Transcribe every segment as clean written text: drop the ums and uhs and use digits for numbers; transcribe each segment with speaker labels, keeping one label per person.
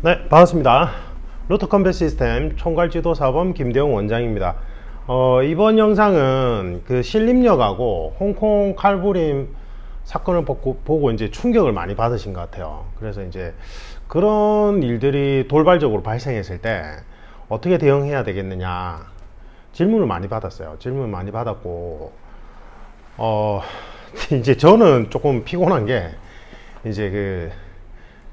Speaker 1: 네, 반갑습니다. 로터컴뱃 시스템 총괄지도사범 김대용 원장입니다. 이번 영상은 그 신림역하고 홍콩 칼부림 사건을 보고 이제 충격을 많이 받으신 것 같아요. 그래서 이제 그런 일들이 돌발적으로 발생했을 때 어떻게 대응해야 되겠느냐 질문을 많이 받았어요. 질문을 많이 받았고, 이제 저는 조금 피곤한 게 이제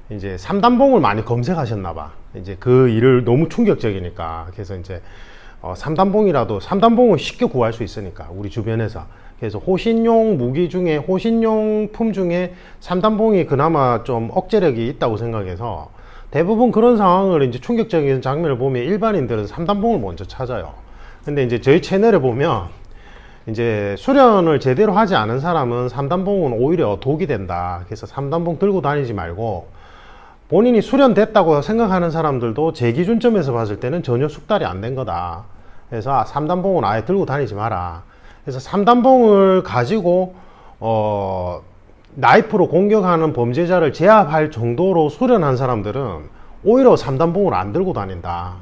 Speaker 1: 3단봉을 많이 검색하셨나봐. 이제 그 일을 너무 충격적이니까. 그래서 이제 3단봉은 쉽게 구할 수 있으니까, 우리 주변에서. 그래서 호신용 무기 중에, 호신용품 중에 3단봉이 그나마 좀 억제력이 있다고 생각해서 대부분 그런 상황을, 이제 충격적인 장면을 보면 일반인들은 3단봉을 먼저 찾아요. 근데 이제 저희 채널에 보면 이제 수련을 제대로 하지 않은 사람은 3단봉은 오히려 독이 된다. 그래서 3단봉 들고 다니지 말고, 본인이 수련됐다고 생각하는 사람들도 제 기준점에서 봤을 때는 전혀 숙달이 안 된 거다. 그래서 3단봉은 아예 들고 다니지 마라. 그래서 3단봉을 가지고 나이프로 공격하는 범죄자를 제압할 정도로 수련한 사람들은 오히려 3단봉을 안 들고 다닌다.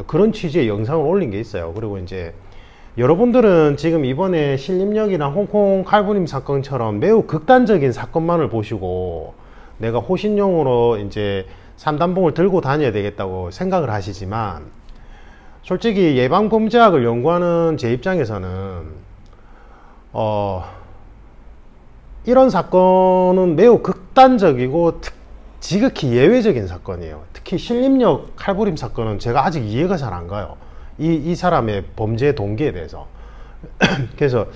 Speaker 1: 그런 취지의 영상을 올린 게 있어요. 그리고 이제 여러분들은 지금 이번에 신림역이나 홍콩 칼부림 사건처럼 매우 극단적인 사건만을 보시고 내가 호신용으로 이제 3단봉을 들고 다녀야 되겠다고 생각을 하시지만, 솔직히 예방범죄학을 연구하는 제 입장에서는 이런 사건은 매우 극단적이고 지극히 예외적인 사건이에요. 특히 신림역 칼부림 사건은 제가 아직 이해가 잘 안 가요. 이 사람의 범죄 동기에 대해서. 그래서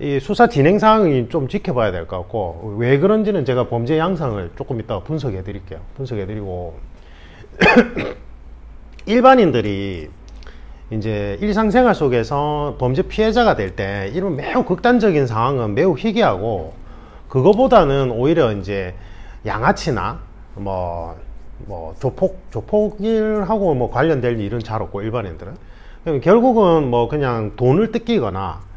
Speaker 1: 이 수사 진행 상황이 좀 지켜봐야 될 것 같고, 왜 그런지는 제가 범죄 양상을 조금 이따가 분석해 드릴게요. 분석해 드리고, 일반인들이 이제 일상생활 속에서 범죄 피해자가 될 때 이런 매우 극단적인 상황은 매우 희귀하고, 그거보다는 오히려 이제 양아치나 조폭일하고 뭐 관련될 일은 잘 없고, 일반인들은 결국은 뭐 그냥 돈을 뜯기거나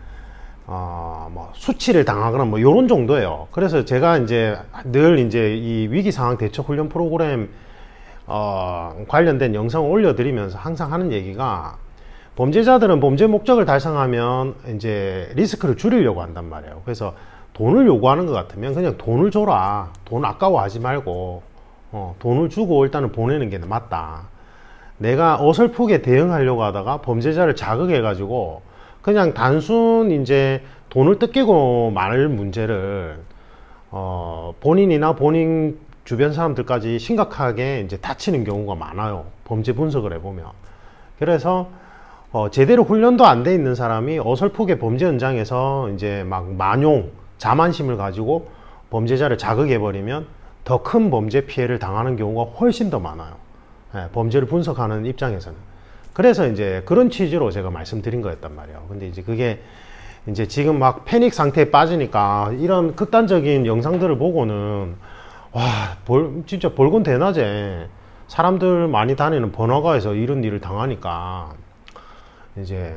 Speaker 1: 수치를 당하거나 뭐 요런 정도예요. 그래서 제가 이제 늘 이제 이 위기상황 대처 훈련 프로그램 관련된 영상을 올려드리면서 항상 하는 얘기가, 범죄자들은 범죄 목적을 달성하면 이제 리스크를 줄이려고 한단 말이에요. 그래서 돈을 요구하는 것 같으면 그냥 돈을 줘라. 돈 아까워하지 말고 돈을 주고 일단은 보내는 게 맞다. 내가 어설프게 대응하려고 하다가 범죄자를 자극해 가지고 그냥 단순 이제 돈을 뜯기고 말 문제를 본인이나 본인 주변 사람들까지 심각하게 이제 다치는 경우가 많아요. 범죄 분석을 해보면. 그래서 제대로 훈련도 안 돼 있는 사람이 어설프게 범죄 현장에서 이제 막 만용, 자만심을 가지고 범죄자를 자극해 버리면 더 큰 범죄 피해를 당하는 경우가 훨씬 더 많아요. 범죄를 분석하는 입장에서는. 그래서 이제 그런 취지로 제가 말씀드린 거였단 말이에요. 근데 이제 그게 이제 지금 막 패닉 상태에 빠지니까 이런 극단적인 영상들을 보고는, 와, 진짜 볼곤 대낮에 사람들 많이 다니는 번화가에서 이런 일을 당하니까 이제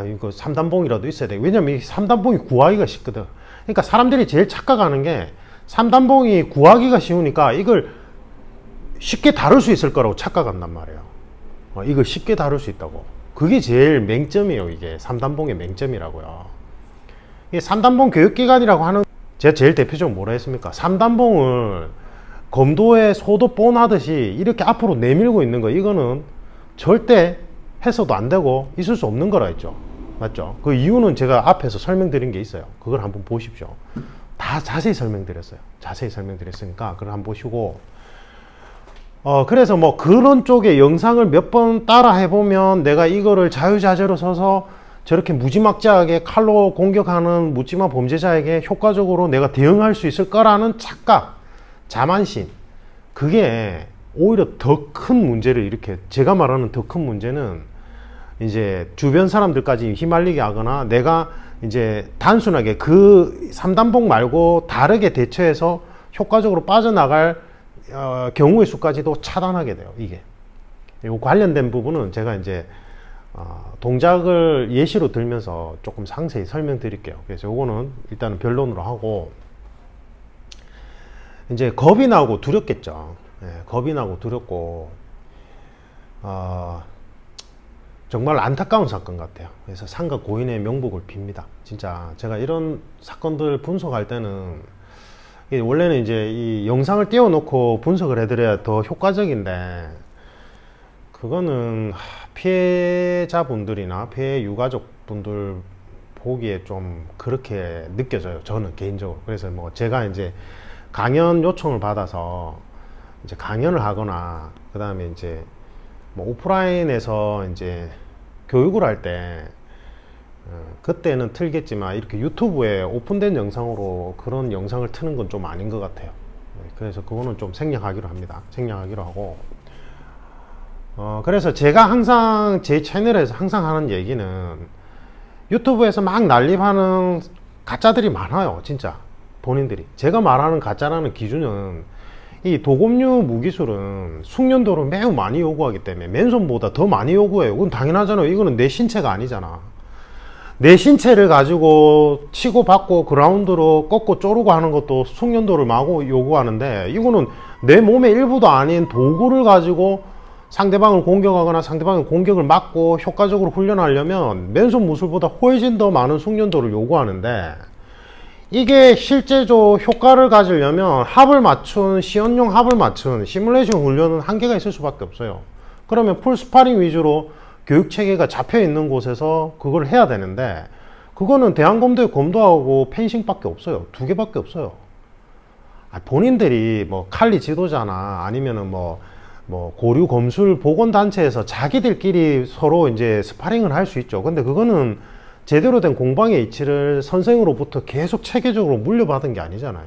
Speaker 1: 이거 3단봉이라도 있어야 돼. 왜냐면 이 3단봉이 구하기가 쉽거든. 그러니까 사람들이 제일 착각하는 게 3단봉이 구하기가 쉬우니까 이걸 쉽게 다룰 수 있을 거라고 착각한단 말이에요. 이걸 쉽게 다룰 수 있다고. 그게 제일 맹점이에요. 이게 3단봉의 맹점이라고요. 이게 3단봉 교육기관이라고 하는, 제가 제일 대표적으로 뭐라 했습니까? 3단봉을 검도에 소도 뽀나듯이 이렇게 앞으로 내밀고 있는 거, 이거는 절대 해서도 안 되고 있을 수 없는 거라 했죠. 맞죠? 그 이유는 제가 앞에서 설명드린 게 있어요. 그걸 한번 보십시오. 다 자세히 설명드렸어요. 자세히 설명드렸으니까 그걸 한번 보시고, 그래서 뭐 그런 쪽의 영상을 몇 번 따라 해보면 내가 이거를 자유자재로 서서 저렇게 무지막지하게 칼로 공격하는 묻지마 범죄자에게 효과적으로 내가 대응할 수 있을 거라는 착각, 자만심, 그게 오히려 더 큰 문제를 일으켜. 제가 말하는 더 큰 문제는 이제 주변 사람들까지 휘말리게 하거나, 내가 이제 단순하게 그 3단봉 말고 다르게 대처해서 효과적으로 빠져나갈 경우의 수까지도 차단하게 돼요. 이게 요 관련된 부분은 제가 이제 동작을 예시로 들면서 조금 상세히 설명드릴게요. 그래서 요거는 일단은 변론으로 하고, 이제 겁이 나고 두렵겠죠. 겁이 나고 두렵고 정말 안타까운 사건 같아요. 그래서 상가 고인의 명복을 빕니다. 진짜 제가 이런 사건들 분석할 때는 원래는 이제 이 영상을 띄워놓고 분석을 해드려야 더 효과적인데 그거는 피해자분들이나 피해 유가족분들 보기에 좀 그렇게 느껴져요. 저는 개인적으로. 그래서 뭐 제가 이제 강연 요청을 받아서 이제 강연을 하거나 그 다음에 이제 뭐 오프라인에서 이제 교육을 할 때 그때는 틀겠지만 이렇게 유튜브에 오픈된 영상으로 그런 영상을 트는 건 좀 아닌 것 같아요. 그래서 그거는 좀 생략하기로 합니다. 생략하기로 하고 그래서 제가 항상 제 채널에서 항상 하는 얘기는 유튜브에서 막 난립하는 가짜들이 많아요. 진짜 본인들이. 제가 말하는 가짜라는 기준은 이 도검류 무기술은 숙련도를 매우 많이 요구하기 때문에 맨손보다 더 많이 요구해요. 그건 당연하잖아요. 이거는 내 신체가 아니잖아. 내 신체를 가지고 치고 받고 그라운드로 꺾고 쪼르고 하는 것도 숙련도를 마구 요구하는데 이거는 내 몸의 일부도 아닌 도구를 가지고 상대방을 공격하거나 상대방의 공격을 막고 효과적으로 훈련하려면 맨손 무술보다 훨씬 더 많은 숙련도를 요구하는데 이게 실제로 효과를 가지려면 합을 맞춘 시연용 합을 맞춘 시뮬레이션 훈련은 한계가 있을 수밖에 없어요. 그러면 풀 스파링 위주로 교육체계가 잡혀 있는 곳에서 그걸 해야 되는데 그거는 대한검도의 검도하고 펜싱밖에 없어요. 두 개밖에 없어요. 본인들이 뭐 칼리 지도자나 아니면은 뭐 고류 검술 보건단체에서 자기들끼리 서로 이제 스파링을 할 수 있죠. 근데 그거는 제대로 된 공방의 이치를 선생으로부터 계속 체계적으로 물려받은 게 아니잖아요.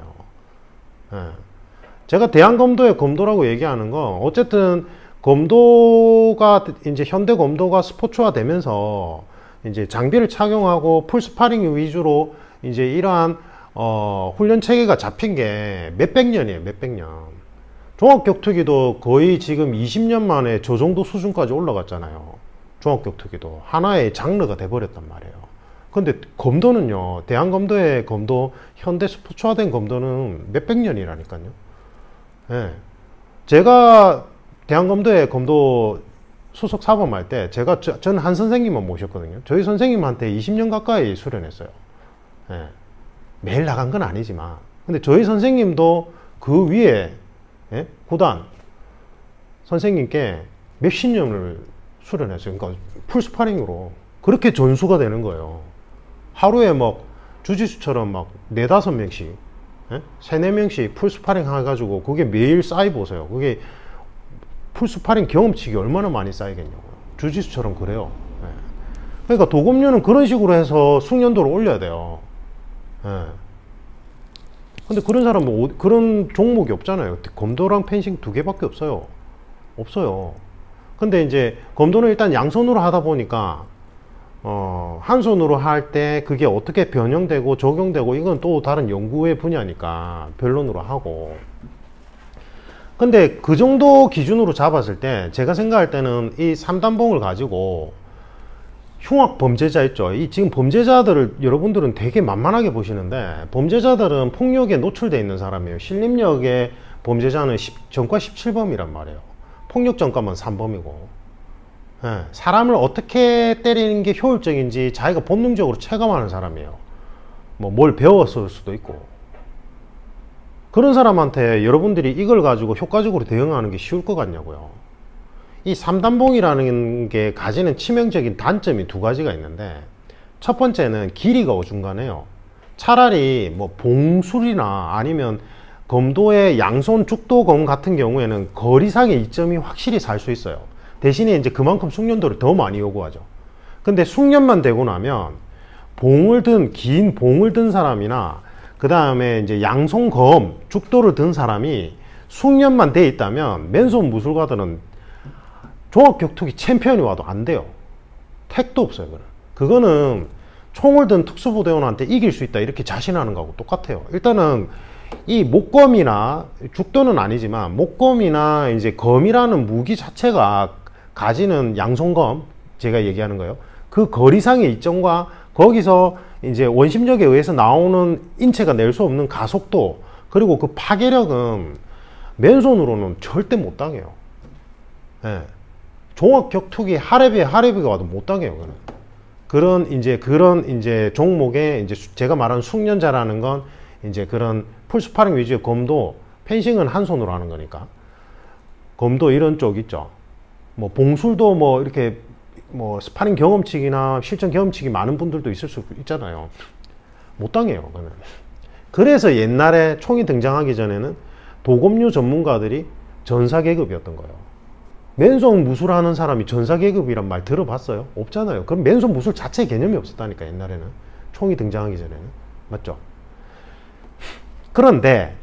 Speaker 1: 제가 대한검도의 검도라고 얘기하는 건 어쨌든 검도가 이제 현대 검도가 스포츠화 되면서 이제 장비를 착용하고 풀 스파링 위주로 이제 이러한 훈련 체계가 잡힌 게 몇백 년이에요. 몇백 년. 종합격투기도 거의 지금 20년 만에 저 정도 수준까지 올라갔잖아요. 종합격투기도 하나의 장르가 돼버렸단 말이에요. 근데 검도는요, 대한검도의 검도, 현대 스포츠화된 검도는 몇백 년이라니까요. 예. 제가 대한검도의 검도 수석 사범할 때 저는 한 선생님만 모셨거든요. 저희 선생님한테 20년 가까이 수련했어요. 예. 매일 나간 건 아니지만. 근데 저희 선생님도 그 위에 구단 선생님께 몇십 년을 수련했어요. 그러니까 풀 스파링으로 그렇게 전수가 되는 거예요. 하루에 막 주짓수처럼 막 4~5명씩 3~4명씩 풀 스파링 해가지고 그게 매일 쌓이보세요. 그게 풀 스파링 경험치기 얼마나 많이 쌓이겠냐고요. 주짓수처럼 그래요. 그러니까 도검류는 그런 식으로 해서 숙련도를 올려야 돼요. 근데 그런 사람은 그런 종목이 없잖아요. 검도랑 펜싱 두 개밖에 없어요. 없어요. 근데 이제 검도는 일단 양손으로 하다 보니까 한 손으로 할 때 그게 어떻게 변형되고 적용되고 이건 또 다른 연구의 분야니까 변론으로 하고. 근데 그 정도 기준으로 잡았을 때 제가 생각할 때는 이 3단봉을 가지고 흉악 범죄자 있죠. 이 지금 범죄자들을 여러분들은 되게 만만하게 보시는데 범죄자들은 폭력에 노출되어 있는 사람이에요. 신림역의 범죄자는 전과 17범이란 말이에요. 폭력 전과만 3범이고 사람을 어떻게 때리는 게 효율적인지 자기가 본능적으로 체감하는 사람이에요. 뭐 뭘 배웠을 수도 있고. 그런 사람한테 여러분들이 이걸 가지고 효과적으로 대응하는 게 쉬울 것 같냐고요. 이 3단봉이라는 게 가지는 치명적인 단점이 두 가지가 있는데 첫 번째는 길이가 어중간해요. 차라리 뭐 봉술이나 아니면 검도의 양손 죽도검 같은 경우에는 거리상의 이점이 확실히 살 수 있어요. 대신에 이제 그만큼 숙련도를 더 많이 요구하죠. 근데 숙련만 되고 나면 긴 봉을 든 사람이나 그 다음에 이제 양손검 죽도를 든 사람이 숙련만 돼 있다면 맨손 무술가들은 종합격투기 챔피언이 와도 안 돼요. 택도 없어요. 그거는 총을 든 특수부대원한테 이길 수 있다 이렇게 자신하는 거하고 똑같아요. 일단은 이 목검이나 죽도는 아니지만 목검이나 이제 검이라는 무기 자체가 가지는 양손검 제가 얘기하는 거예요. 그 거리상의 이점과 거기서 이제 원심력에 의해서 나오는 인체가 낼 수 없는 가속도 그리고 그 파괴력은 맨손으로는 절대 못 당해요. 예. 종합 격투기 하랩비가 와도 못 당해요. 그런 이제 종목에 이제 제가 말하는 숙련자라는 건 이제 그런 풀스파링 위주의 검도, 펜싱은 한 손으로 하는 거니까. 검도 이런 쪽 있죠. 뭐 봉술도 뭐 이렇게 뭐 스파링 경험치기나 실전 경험치기 많은 분들도 있을 수 있잖아요. 못 당해요. 그러면. 그래서 옛날에 총이 등장하기 전에는 도검류 전문가들이 전사계급이었던 거예요. 맨손 무술하는 사람이 전사계급이란 말 들어봤어요? 없잖아요. 그럼 맨손 무술 자체 개념이 없었다니까, 옛날에는. 총이 등장하기 전에는. 맞죠? 그런데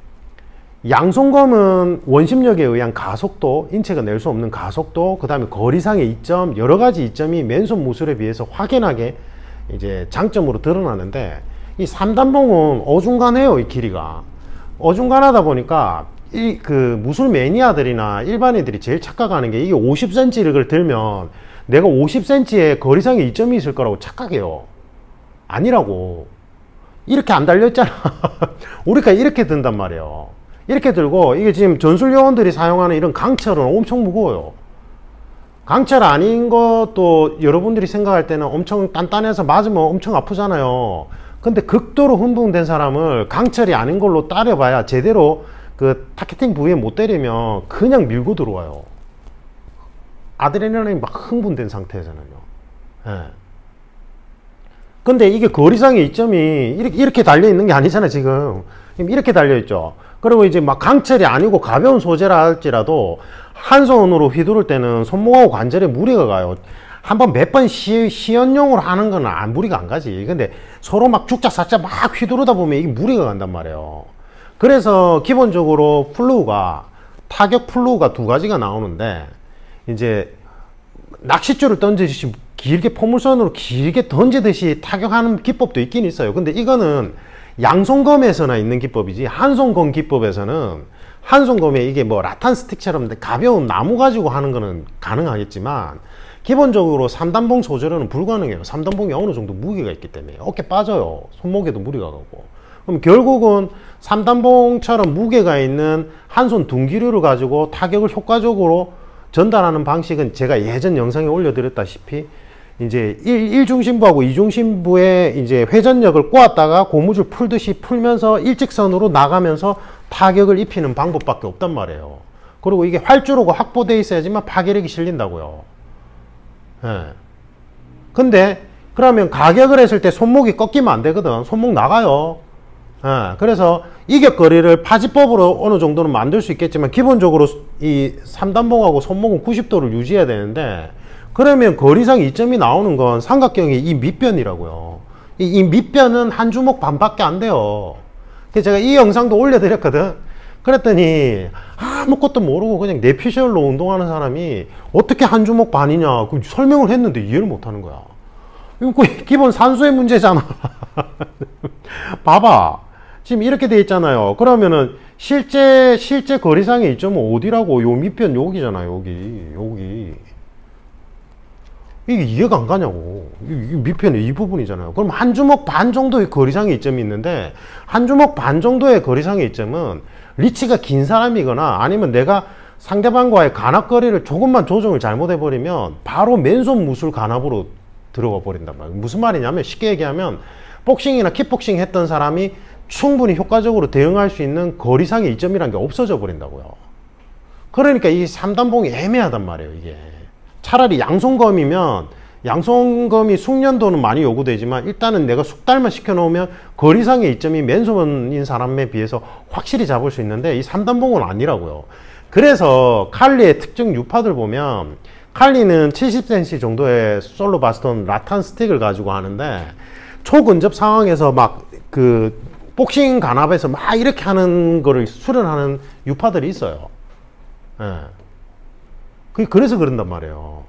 Speaker 1: 양손검은 원심력에 의한 가속도, 인체가 낼 수 없는 가속도, 그 다음에 거리상의 이점, 여러 가지 이점이 맨손 무술에 비해서 확연하게 이제 장점으로 드러나는데, 이 삼단봉은 어중간해요. 이 길이가 어중간하다 보니까 이 그 무술 매니아들이나 일반인들이 제일 착각하는 게, 이게 50cm를 들면 내가 50cm의 거리상의 이점이 있을 거라고 착각해요. 아니라고. 이렇게 안 달려있잖아. 우리가 이렇게 든단 말이에요. 이렇게 들고, 이게 지금 전술요원들이 사용하는 이런 강철은 엄청 무거워요. 강철 아닌 것도 여러분들이 생각할 때는 엄청 단단해서 맞으면 엄청 아프잖아요. 근데 극도로 흥분된 사람을 강철이 아닌 걸로 따려봐야 제대로 그 타겟팅 부위에 못 때리면 그냥 밀고 들어와요. 아드레날린이 막 흥분된 상태에서는요. 예. 근데 이게 거리상의 이점이 이렇게 달려있는 게 아니잖아요. 지금 이렇게 달려있죠. 그리고 이제 막 강철이 아니고 가벼운 소재라 할지라도 한 손으로 휘두를 때는 손목하고 관절에 무리가 가요. 한번 몇 번 시연용으로 하는 거는 무리가 안 가지. 근데 서로 막 죽작살짝 막 휘두르다 보면 이게 무리가 간단 말이에요. 그래서 기본적으로 플루가, 타격 플루가 두 가지가 나오는데, 이제 낚싯줄을 던지듯이 길게 포물선으로 길게 던지듯이 타격하는 기법도 있긴 있어요. 근데 이거는 양손검에서나 있는 기법이지, 한손검 기법에서는, 한손검에 이게 뭐 라탄 스틱처럼 가벼운 나무 가지고 하는 거는 가능하겠지만, 기본적으로 3단봉 소재로는 불가능해요. 3단봉이 어느 정도 무게가 있기 때문에 어깨 빠져요. 손목에도 무리가 가고. 그럼 결국은 3단봉처럼 무게가 있는 한 손 둔기류를 가지고 타격을 효과적으로 전달하는 방식은 제가 예전 영상에 올려드렸다시피 이제 1중심부하고 2중심부의 이제 회전력을 꼬았다가 고무줄 풀듯이 풀면서 일직선으로 나가면서 타격을 입히는 방법밖에 없단 말이에요. 그리고 이게 활주로가 확보되어 있어야지만 파괴력이 실린다고요. 예. 근데 그러면 가격을 했을 때 손목이 꺾이면 안 되거든. 손목 나가요. 예. 그래서 이격거리를 파지법으로 어느 정도는 만들 수 있겠지만, 기본적으로 이 3단봉하고 손목은 90도를 유지해야 되는데, 그러면 거리상 이점이 나오는 건 삼각형의 이 밑변이라고요. 이 밑변은 한 주먹 반밖에 안 돼요. 그래서 제가 이 영상도 올려드렸거든. 그랬더니 아무것도 모르고 그냥 내피셜로 운동하는 사람이 어떻게 한 주먹 반이냐, 그 설명을 했는데 이해를 못하는 거야. 이거 기본 산수의 문제잖아. 봐봐, 지금 이렇게 돼 있잖아요. 그러면은 실제 거리상의 이점은 어디라고? 요 밑변 여기잖아요. 여기 이게 이해가 안 가냐고. 이 밑편의 이 부분이잖아요. 그럼 한 주먹 반 정도의 거리상의 이점이 있는데, 한 주먹 반 정도의 거리상의 이점은 리치가 긴 사람이거나 아니면 내가 상대방과의 간압거리를 조금만 조정을 잘못해버리면 바로 맨손 무술 간압으로 들어가 버린단 말이에요. 무슨 말이냐면, 쉽게 얘기하면 복싱이나 킥복싱 했던 사람이 충분히 효과적으로 대응할 수 있는 거리상의 이점이란 게 없어져 버린다고요. 그러니까 이 3단봉이 애매하단 말이에요. 이게 차라리 양손검이면, 양손검이 숙련도는 많이 요구되지만 일단은 내가 숙달만 시켜놓으면 거리상의 이점이 맨손인 사람에 비해서 확실히 잡을 수 있는데, 이 3단봉은 아니라고요. 그래서 칼리의 특정 유파들 보면, 칼리는 70cm 정도의 솔로 바스톤 라탄 스틱을 가지고 하는데, 초근접 상황에서 막 그 복싱 간압에서 막 이렇게 하는 거를 수련하는 유파들이 있어요. 예. 그래서 그런단 말이에요.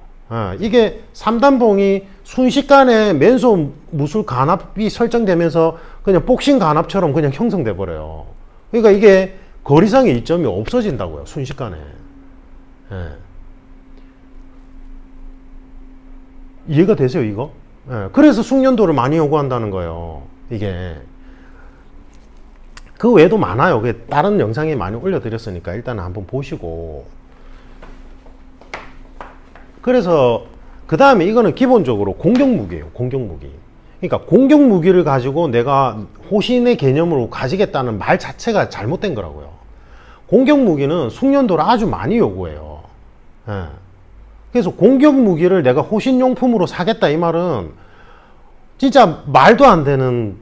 Speaker 1: 이게 3단봉이 순식간에 맨손 무술 간압이 설정되면서 그냥 복싱 간압처럼 그냥 형성돼 버려요. 그러니까 이게 거리상의 이점이 없어진다고요, 순식간에. 예. 이해가 되세요, 이거? 예. 그래서 숙련도를 많이 요구한다는 거예요, 이게. 그 외에도 많아요. 다른 영상에 많이 올려드렸으니까 일단은 한번 보시고. 그래서 그 다음에 이거는 기본적으로 공격무기예요. 공격무기. 그러니까 공격무기를 가지고 내가 호신의 개념으로 가지겠다는 말 자체가 잘못된 거라고요. 공격무기는 숙련도를 아주 많이 요구해요. 예. 그래서 공격무기를 내가 호신용품으로 사겠다 이 말은 진짜 말도 안 되는.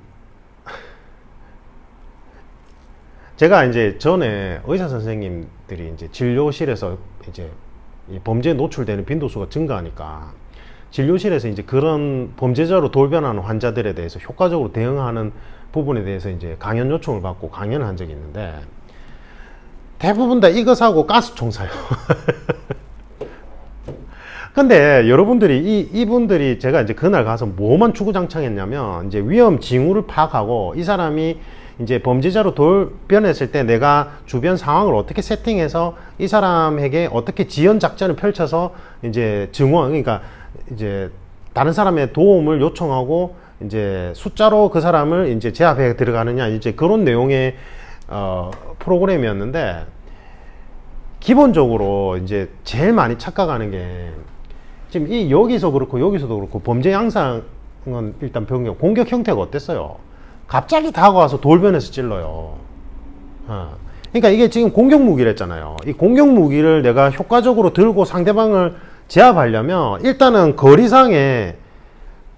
Speaker 1: 제가 이제 전에 의사 선생님들이 이제 진료실에서 이제 범죄에 노출되는 빈도수가 증가하니까 진료실에서 이제 그런 범죄자로 돌변하는 환자들에 대해서 효과적으로 대응하는 부분에 대해서 이제 강연 요청을 받고 강연을 한 적이 있는데 대부분 다 이거 사고 가스총 사요. 근데 여러분들이 이분들이 제가 이제 그날 가서 뭐만 주구장창했냐면 이제 위험 징후를 파악하고 이 사람이 이제 범죄자로 돌변했을 때 내가 주변 상황을 어떻게 세팅해서 이 사람에게 어떻게 지연 작전을 펼쳐서 이제 증원, 그러니까 이제 다른 사람의 도움을 요청하고 이제 숫자로 그 사람을 이제 제압해 들어가느냐, 이제 그런 내용의 프로그램이었는데, 기본적으로 이제 제일 많이 착각하는 게 지금 여기서 그렇고 여기서도 그렇고 범죄 양상은 일단 변경, 공격 형태가 어땠어요? 갑자기 다가와서 돌변해서 찔러요. 그러니까 이게 지금 공격무기랬잖아요. 이 공격무기를 내가 효과적으로 들고 상대방을 제압하려면 일단은 거리상에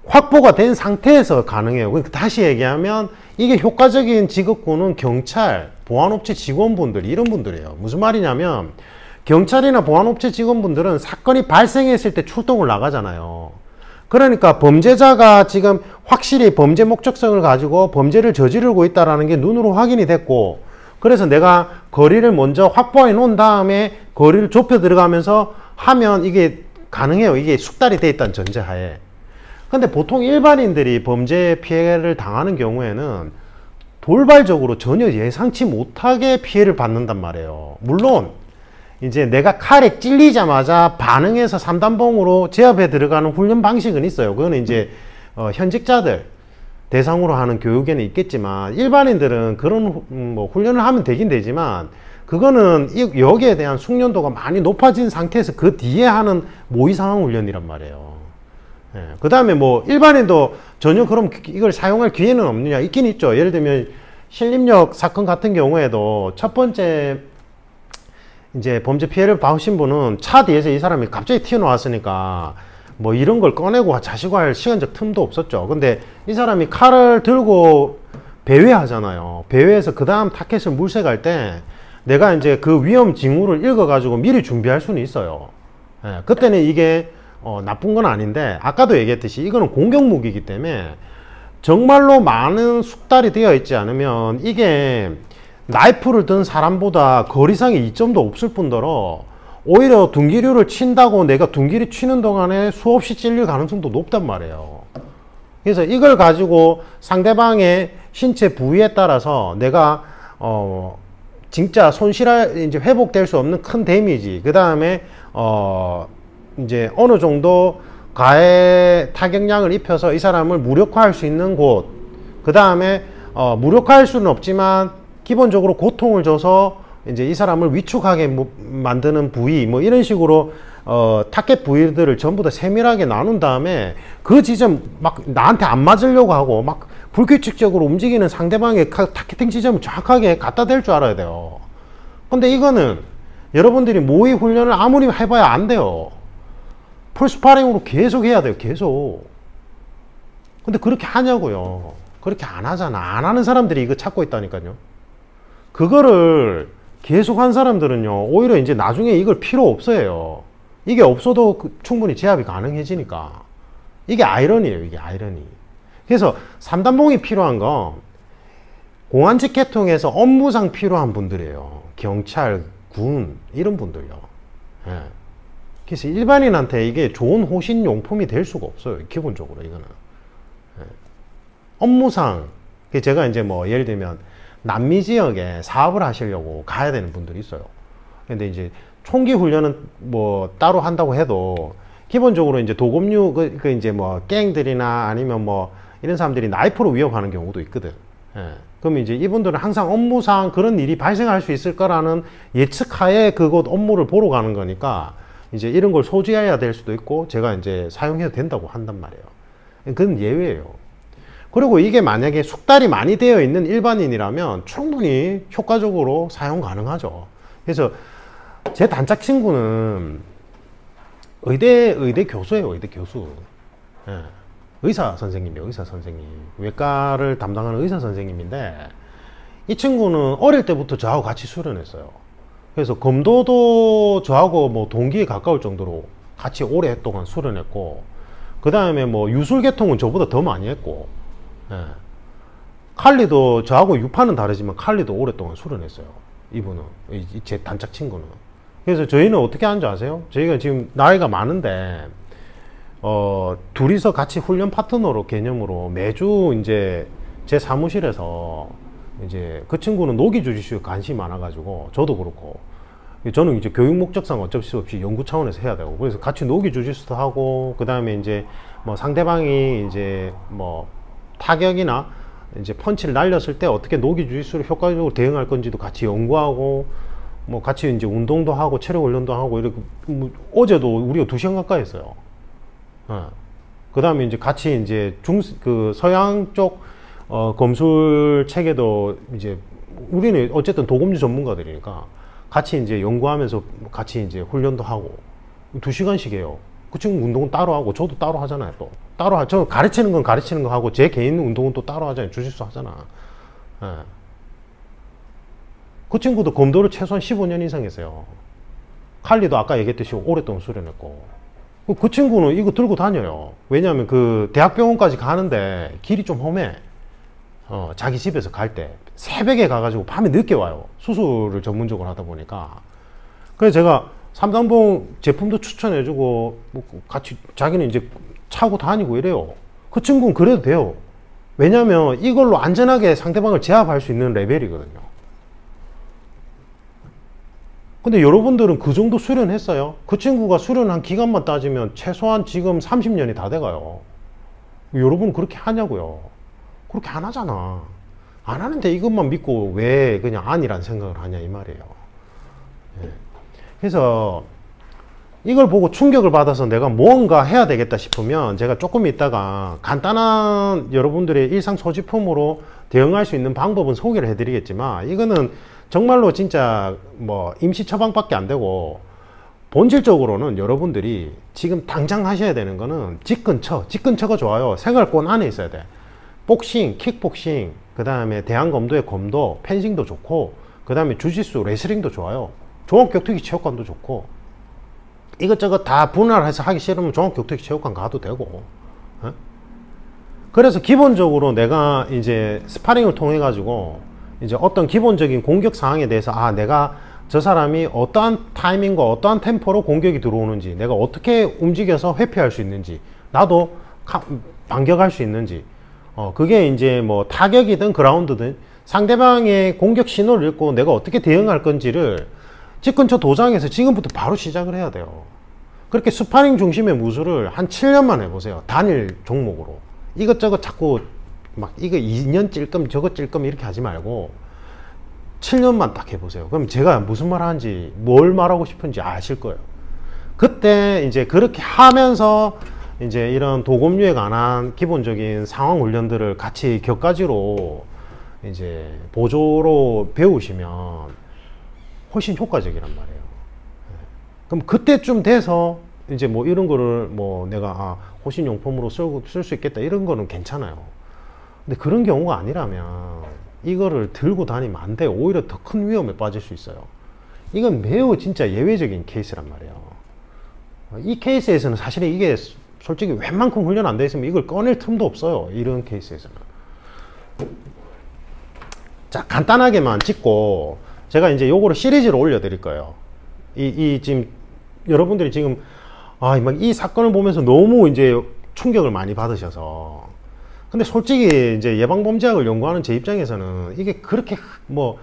Speaker 1: 확보가 된 상태에서 가능해요. 그러니까 다시 얘기하면 이게 효과적인 직업군은 경찰, 보안업체 직원분들, 이런 분들이에요. 무슨 말이냐면 경찰이나 보안업체 직원분들은 사건이 발생했을 때 출동을 나가잖아요. 그러니까 범죄자가 지금 확실히 범죄 목적성을 가지고 범죄를 저지르고 있다는 게 눈으로 확인이 됐고, 그래서 내가 거리를 먼저 확보해 놓은 다음에 거리를 좁혀 들어가면서 하면 이게 가능해요. 이게 숙달이 돼 있다는 전제하에. 근데 보통 일반인들이 범죄 피해를 당하는 경우에는 돌발적으로 전혀 예상치 못하게 피해를 받는단 말이에요. 물론 이제 내가 칼에 찔리자마자 반응해서 3단봉으로 제압해 들어가는 훈련 방식은 있어요. 그거는 이제 현직자들 대상으로 하는 교육에는 있겠지만, 일반인들은 그런 뭐 훈련을 하면 되긴 되지만 그거는 여기에 대한 숙련도가 많이 높아진 상태에서 그 뒤에 하는 모의 상황 훈련이란 말이에요. 예. 그 다음에 뭐 일반인도 전혀 그럼 이걸 사용할 기회는 없느냐? 있긴 있죠. 예를 들면 신림역 사건 같은 경우에도 첫 번째 이제 범죄 피해를 받으신 분은 차 뒤에서 이 사람이 갑자기 튀어나왔으니까 뭐 이런 걸 꺼내고 자시고할 시간적 틈도 없었죠. 근데 이 사람이 칼을 들고 배회하잖아요. 배회해서 그 다음 타켓을 물색할 때 내가 이제 그 위험 징후를 읽어가지고 미리 준비할 수는 있어요. 예, 그때는 이게 나쁜 건 아닌데, 아까도 얘기했듯이 이거는 공격무기이기 때문에 정말로 많은 숙달이 되어 있지 않으면 이게 나이프를 든 사람보다 거리상에 이점도 없을 뿐더러 오히려 둔기류를 친다고 내가 둔기류 치는 동안에 수없이 찔릴 가능성도 높단 말이에요. 그래서 이걸 가지고 상대방의 신체 부위에 따라서 내가 진짜 이제 회복될 수 없는 큰 데미지, 그 다음에 이제 어느 정도 가해 타격량을 입혀서 이 사람을 무력화할 수 있는 곳, 그 다음에 무력화할 수는 없지만 기본적으로 고통을 줘서 이제 이 사람을 위축하게 만드는 부위, 뭐 이런 식으로 타겟 부위들을 전부 다 세밀하게 나눈 다음에 그 지점 막 나한테 안 맞으려고 하고 막 불규칙적으로 움직이는 상대방의 타겟팅 지점을 정확하게 갖다 댈 줄 알아야 돼요. 근데 이거는 여러분들이 모의 훈련을 아무리 해봐야 안 돼요. 풀스파링으로 계속 해야 돼요. 계속. 근데 그렇게 하냐고요. 그렇게 안 하잖아. 안 하는 사람들이 이거 찾고 있다니까요. 그거를 계속 한 사람들은요, 오히려 이제 나중에 이걸 필요 없어요. 이게 없어도 충분히 제압이 가능해지니까. 이게 아이러니예요. 이게 아이러니. 그래서 3단봉이 필요한 건 공안직 계통에서 업무상 필요한 분들이에요. 경찰, 군, 이런 분들요. 예. 그래서 일반인한테 이게 좋은 호신 용품이 될 수가 없어요. 기본적으로 이거는. 예. 업무상, 제가 이제 뭐 예를 들면 남미 지역에 사업을 하시려고 가야 되는 분들이 있어요. 근데 이제 총기 훈련은 뭐 따로 한다고 해도 기본적으로 이제 도검류 이제 뭐 갱들이나 아니면 뭐 이런 사람들이 나이프로 위협하는 경우도 있거든. 예. 그럼 이제 이분들은 항상 업무상 그런 일이 발생할 수 있을 거라는 예측하에 그곳 업무를 보러 가는 거니까 이제 이런 걸 소지해야 될 수도 있고 제가 이제 사용해도 된다고 한단 말이에요. 그건 예외예요. 그리고 이게 만약에 숙달이 많이 되어 있는 일반인이라면 충분히 효과적으로 사용 가능하죠. 그래서 제 단짝 친구는 의대 교수예요. 의대 교수. 예. 의사 선생님이에요. 의사 선생님. 외과를 담당하는 의사 선생님인데 이 친구는 어릴 때부터 저하고 같이 수련했어요. 그래서 검도도 저하고 뭐 동기에 가까울 정도로 같이 오랫동안 수련했고, 그 다음에 뭐 유술계통은 저보다 더 많이 했고, 예. 칼리도 저하고 유파는 다르지만 칼리도 오랫동안 수련했어요. 이분은, 제 단짝 친구는. 그래서 저희는 어떻게 하는지 아세요? 저희가 지금 나이가 많은데 둘이서 같이 훈련 파트너로 개념으로 매주 이제 제 사무실에서 이제 그 친구는 노기 주짓수에 관심이 많아가지고 저도 그렇고 저는 이제 교육 목적상 어쩔 수 없이 연구 차원에서 해야 되고, 그래서 같이 노기 주짓수도 하고, 그 다음에 이제 뭐 상대방이 이제 뭐 타격이나 이제 펀치를 날렸을 때 어떻게 노기 주짓수를 효과적으로 대응할 건지도 같이 연구하고, 뭐 같이 이제 운동도 하고 체력 훈련도 하고 이렇게, 뭐 어제도 우리가 2시간 가까이 했어요. 그 다음에 이제 같이 이제 그 서양 쪽 검술 체계도 이제 우리는 어쨌든 도검지 전문가들이니까 같이 이제 연구하면서 같이 이제 훈련도 하고 2시간씩 해요. 그 친구 운동은 따로 하고 저도 따로 하잖아요. 또 따로 저 가르치는 건 가르치는 거 하고 제 개인 운동은 또 따로 하잖아요. 주짓수 하잖아. 예. 그 친구도 검도를 최소한 15년 이상 했어요. 칼리도 아까 얘기했듯이 오랫동안 수련했고, 그 친구는 이거 들고 다녀요. 왜냐하면 그 대학병원까지 가는데 길이 좀 험해. 자기 집에서 갈 때 새벽에 가가지고 밤에 늦게 와요. 수술을 전문적으로 하다 보니까. 그래서 제가 삼단봉 제품도 추천해주고 뭐 같이 자기는 이제 차고 다니고 이래요. 그 친구는 그래도 돼요. 왜냐하면 이걸로 안전하게 상대방을 제압할 수 있는 레벨이거든요. 근데 여러분들은 그 정도 수련했어요? 그 친구가 수련한 기간만 따지면 최소한 지금 30년이 다 돼가요. 여러분 그렇게 하냐고요? 그렇게 안 하잖아. 안 하는데 이것만 믿고 왜 그냥 아니란 생각을 하냐 이 말이에요. 예. 그래서 이걸 보고 충격을 받아서 내가 뭔가 해야 되겠다 싶으면 제가 조금 있다가 간단한 여러분들의 일상 소지품으로 대응할 수 있는 방법은 소개를 해드리겠지만, 이거는 정말로 진짜 뭐 임시 처방밖에 안 되고 본질적으로는 여러분들이 지금 당장 하셔야 되는 거는 집 근처가 좋아요. 생활권 안에 있어야 돼. 복싱, 킥복싱, 그 다음에 대한검도의 검도, 펜싱도 좋고, 그 다음에 주짓수, 레슬링도 좋아요. 종합격투기 체육관도 좋고, 이것저것 다 분할해서 하기 싫으면 종합격투기 체육관 가도 되고. 그래서 기본적으로 내가 이제 스파링을 통해 가지고 이제 어떤 기본적인 공격 상황에 대해서 내가 저 사람이 어떠한 타이밍과 어떠한 템포로 공격이 들어오는지, 내가 어떻게 움직여서 회피할 수 있는지, 나도 반격할 수 있는지, 그게 이제 뭐 타격이든 그라운드든 상대방의 공격 신호를 읽고 내가 어떻게 대응할 건지를 집 근처 도장에서 지금부터 바로 시작을 해야 돼요. 그렇게 스파링 중심의 무술을 한 7년만 해보세요. 단일 종목으로. 이것저것 자꾸 막 이거 2년 찔끔 저거 찔끔 이렇게 하지 말고 7년만 딱 해보세요. 그럼 제가 무슨 말 하는지, 뭘 말하고 싶은지 아실 거예요. 그때 이제 그렇게 하면서 이제 이런 도검류에 관한 기본적인 상황 훈련들을 같이 격가지로 이제 보조로 배우시면 훨씬 효과적이란 말이에요. 그럼 그때쯤 돼서 이제 뭐 이런 거를 뭐 내가 호신용품으로 쓸 수 있겠다 이런 거는 괜찮아요. 근데 그런 경우가 아니라면 이거를 들고 다니면 안 돼요. 오히려 더 큰 위험에 빠질 수 있어요. 이건 매우 진짜 예외적인 케이스란 말이에요. 이 케이스에서는 사실은 이게 솔직히 웬만큼 훈련 안 돼 있으면 이걸 꺼낼 틈도 없어요. 이런 케이스에서는. 자, 간단하게만 찍고 제가 이제 요거를 시리즈로 올려 드릴 거예요. 지금 여러분들이 지금 막 이 사건을 보면서 너무 이제 충격을 많이 받으셔서, 근데 솔직히 이제 예방범죄학을 연구하는 제 입장에서는 이게 그렇게 뭐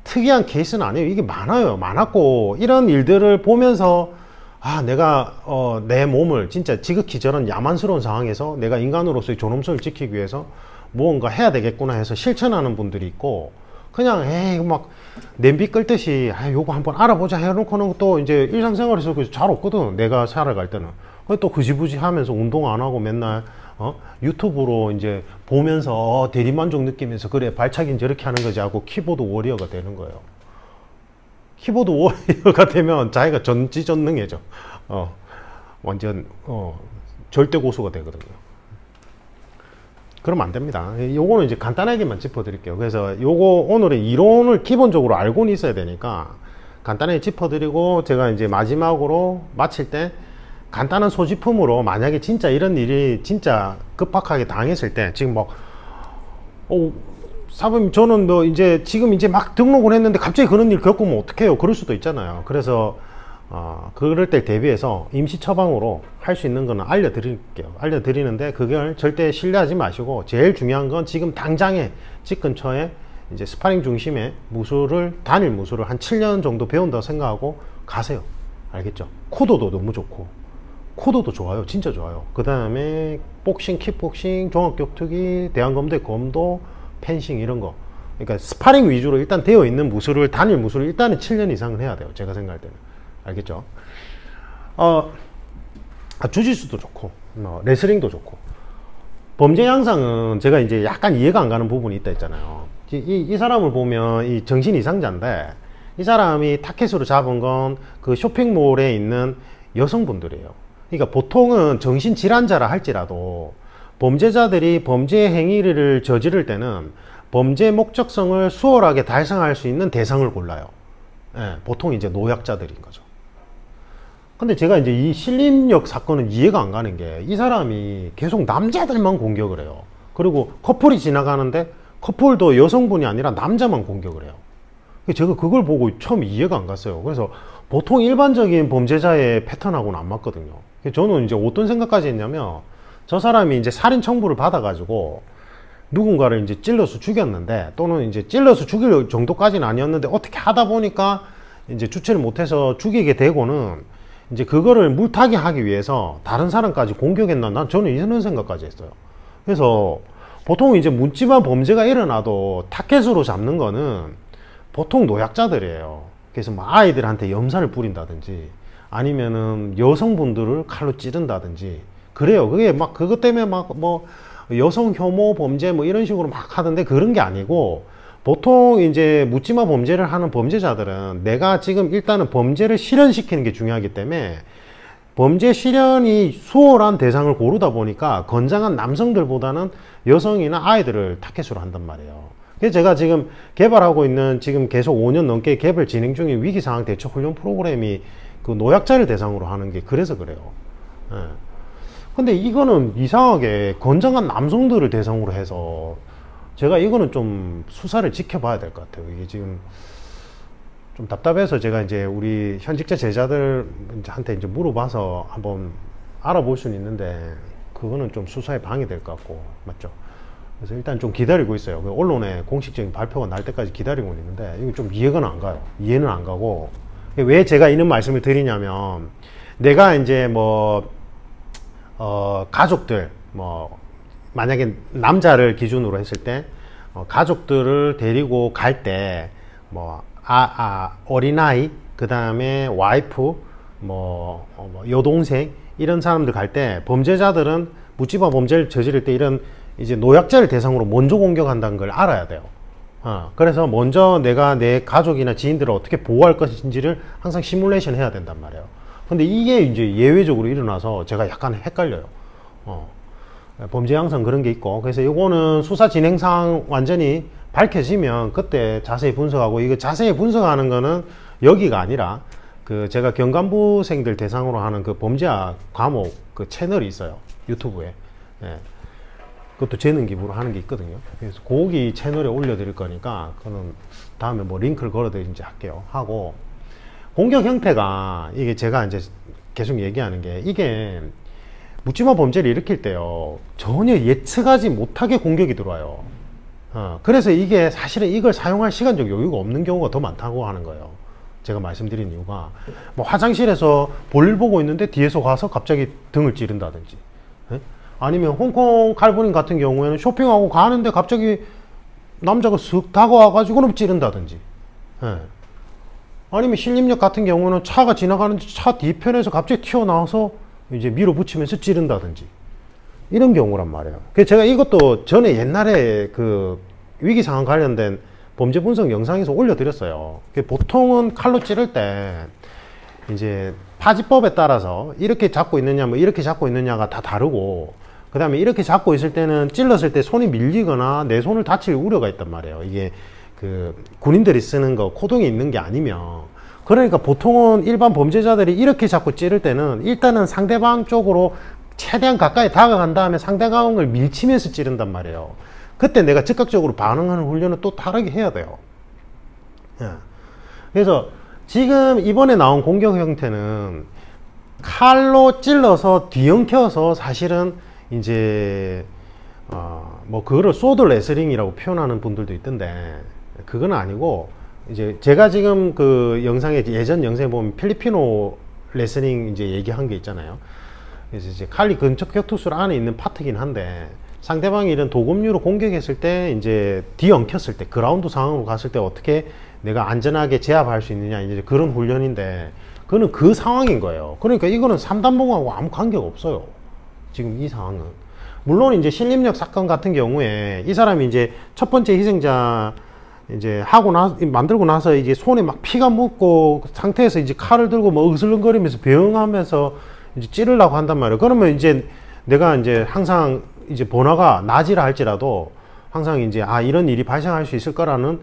Speaker 1: 특이한 케이스는 아니에요. 이게 많았고 이런 일들을 보면서 내가 내 몸을 진짜 지극히 저런 야만스러운 상황에서 내가 인간으로서의 존엄성을 지키기 위해서 무언가 해야 되겠구나 해서 실천하는 분들이 있고, 그냥 에이 막 냄비 끓듯이 아 요거 한번 알아보자 해놓고는 또 이제 일상생활에서 잘 없거든. 내가 살아갈 때는 또 흐지부지 하면서 운동 안 하고 맨날 유튜브로 이제 보면서 대리만족 느끼면서 그래 발차기는 저렇게 하는 거지 하고 키보드 워리어가 되는 거예요. 키보드 워리어가 되면 자기가 전지전능해져. 완전 절대 고수가 되거든요. 그러면 안 됩니다. 요거는 이제 간단하게만 짚어드릴게요. 그래서 요거 오늘의 이론을 기본적으로 알고는 있어야 되니까 간단하게 짚어드리고, 제가 이제 마지막으로 마칠 때 간단한 소지품으로 만약에 진짜 이런 일이 진짜 급박하게 당했을 때, 지금 막 사부님 저는 뭐 이제 지금 이제 막 등록을 했는데 갑자기 그런 일 겪으면 어떡해요? 그럴 수도 있잖아요. 그래서 그럴 때 대비해서 임시 처방으로 할 수 있는 거는 알려드릴게요. 알려드리는데 그걸 절대 신뢰하지 마시고, 제일 중요한 건 지금 당장에 집 근처에 이제 스파링 중심의 무술을, 단일 무술을 한 7년 정도 배운다고 생각하고 가세요. 알겠죠? 코도도 너무 좋고, 코도도 좋아요. 진짜 좋아요. 그 다음에 복싱, 킥복싱, 종합격투기, 대한검대, 검도, 펜싱 이런 거. 그러니까 스파링 위주로 일단 되어 있는 무술을, 단일 무술을 일단은 7년 이상은 해야 돼요. 제가 생각할 때는. 알겠죠? 주짓수도 좋고, 레슬링도 좋고. 범죄 양상은 제가 이제 약간 이해가 안 가는 부분이 있다 했잖아요. 이 사람을 보면 이 정신 이상자인데, 이 사람이 타켓으로 잡은 건 그 쇼핑몰에 있는 여성분들이에요. 그러니까 보통은 정신질환자라 할지라도 범죄자들이 범죄 행위를 저지를 때는 범죄 목적성을 수월하게 달성할 수 있는 대상을 골라요. 예, 보통 이제 노약자들인 거죠. 근데 제가 이제 이 신림역 사건은 이해가 안 가는 게, 이 사람이 계속 남자들만 공격을 해요. 그리고 커플이 지나가는데 커플도 여성분이 아니라 남자만 공격을 해요. 제가 그걸 보고 처음 이해가 안 갔어요. 그래서 보통 일반적인 범죄자의 패턴하고는 안 맞거든요. 저는 이제 어떤 생각까지 했냐면, 저 사람이 이제 살인 청부를 받아가지고 누군가를 이제 찔러서 죽였는데, 또는 이제 찔러서 죽일 정도까지는 아니었는데 어떻게 하다 보니까 이제 주체를 못해서 죽이게 되고는, 이제 그거를 물타기 하기 위해서 다른 사람까지 공격했나? 저는 이런 생각까지 했어요. 그래서 보통 이제 묻지마 범죄가 일어나도 타켓으로 잡는 거는 보통 노약자들이에요. 그래서 뭐 아이들한테 염사를 뿌린다든지, 아니면은 여성분들을 칼로 찌른다든지 그래요. 그게 막 그것 때문에 막 뭐 여성 혐오 범죄 뭐 이런 식으로 막 하던데, 그런 게 아니고, 보통 이제 묻지마 범죄를 하는 범죄자들은 내가 지금 일단은 범죄를 실현시키는 게 중요하기 때문에 범죄 실현이 수월한 대상을 고르다 보니까 건장한 남성들보다는 여성이나 아이들을 타겟으로 한단 말이에요. 그래서 제가 지금 개발하고 있는, 지금 계속 5년 넘게 개발 진행 중인 위기상황 대처 훈련 프로그램이 그 노약자를 대상으로 하는 게 그래서 그래요. 예. 근데 이거는 이상하게 건장한 남성들을 대상으로 해서, 제가 이거는 좀 수사를 지켜봐야 될 것 같아요. 이게 지금 좀 답답해서 제가 이제 우리 현직자 제자들한테 이제 물어봐서 한번 알아볼 수는 있는데, 그거는 좀 수사에 방해될 것 같고, 맞죠? 그래서 일단 좀 기다리고 있어요. 언론에 공식적인 발표가 날 때까지 기다리고 있는데, 이거 좀 이해가 안 가요. 이해는 안 가고. 왜 제가 이런 말씀을 드리냐면, 내가 이제 뭐 가족들, 만약에 남자를 기준으로 했을 때 가족들을 데리고 갈 때 어린아이, 그 다음에 와이프, 여동생, 이런 사람들 갈 때 범죄자들은 묻지마 범죄를 저지를 때 이런 이제 노약자를 대상으로 먼저 공격한다는 걸 알아야 돼요. 그래서 먼저 내가 내 가족이나 지인들을 어떻게 보호할 것인지를 항상 시뮬레이션 해야 된단 말이에요. 근데 이게 이제 예외적으로 일어나서 제가 약간 헷갈려요. 범죄 양상 그런 게 있고, 그래서 이거는 수사 진행상 완전히 밝혀지면 그때 자세히 분석하고, 이거 자세히 분석하는 거는 여기가 아니라 그 제가 경간부생들 대상으로 하는 그 범죄학 과목 그 채널이 있어요. 유튜브에. 예. 그것도 재능 기부로 하는 게 있거든요. 그래서 거기 채널에 올려드릴 거니까 그거는 다음에 뭐 링크를 걸어드리는지 할게요. 하고, 공격 형태가 이게 제가 이제 계속 얘기하는 게, 이게 묻지마 범죄를 일으킬 때요, 전혀 예측하지 못하게 공격이 들어와요. 그래서 이게 사실은 이걸 사용할 시간적 여유가 없는 경우가 더 많다고 하는 거예요. 제가 말씀드린 이유가, 뭐 화장실에서 볼일 보고 있는데 뒤에서 가서 갑자기 등을 찌른다든지, 아니면 홍콩 칼부림 같은 경우에는 쇼핑하고 가는데 갑자기 남자가 쓱 다가와가지고는 찌른다든지. 예. 아니면 신림역 같은 경우는 차가 지나가는데 차 뒤편에서 갑자기 튀어나와서 이제 밀어붙이면서 찌른다든지. 이런 경우란 말이에요. 그래서 제가 이것도 전에 옛날에 그 위기 상황 관련된 범죄 분석 영상에서 올려드렸어요. 보통은 칼로 찌를 때 이제 파지법에 따라서 이렇게 잡고 있느냐 뭐 이렇게 잡고 있느냐가 다 다르고, 그 다음에 이렇게 잡고 있을 때는 찔렀을 때 손이 밀리거나 내 손을 다칠 우려가 있단 말이에요. 이게 그 군인들이 쓰는 거 코동이 있는 게 아니면. 그러니까 보통은 일반 범죄자들이 이렇게 잡고 찌를 때는 일단은 상대방 쪽으로 최대한 가까이 다가간 다음에 상대방을 밀치면서 찌른단 말이에요. 그때 내가 즉각적으로 반응하는 훈련은 또 다르게 해야 돼요. 예. 그래서 지금 이번에 나온 공격 형태는 칼로 찔러서 뒤엉켜서 사실은 이제 뭐 그거를 소드 레슬링이라고 표현하는 분들도 있던데, 그건 아니고, 이제 제가 지금 그 영상에 예전 영상에 보면 필리핀어 레슬링 이제 얘기한 게 있잖아요. 그래서 이제 칼리 근접 격투술 안에 있는 파트긴 한데, 상대방이 이런 도금류로 공격했을 때 이제 뒤엉켰을 때 그라운드 상황으로 갔을 때 어떻게 내가 안전하게 제압할 수 있느냐, 이제 그런 훈련인데, 그거는 그 상황인 거예요. 그러니까 이거는 3단봉하고 아무 관계가 없어요. 지금 이 상황은. 물론 이제 신림역 사건 같은 경우에 이 사람이 이제 첫 번째 희생자 이제 만들고 나서 이제 손에 막 피가 묻고 상태에서 이제 칼을 들고 뭐 으슬렁거리면서 배웅하면서 이제 찌르려고 한단 말이에요. 그러면 이제 내가 이제 항상 이제 번화가 낮이라 할지라도 항상 이제 이런 일이 발생할 수 있을 거라는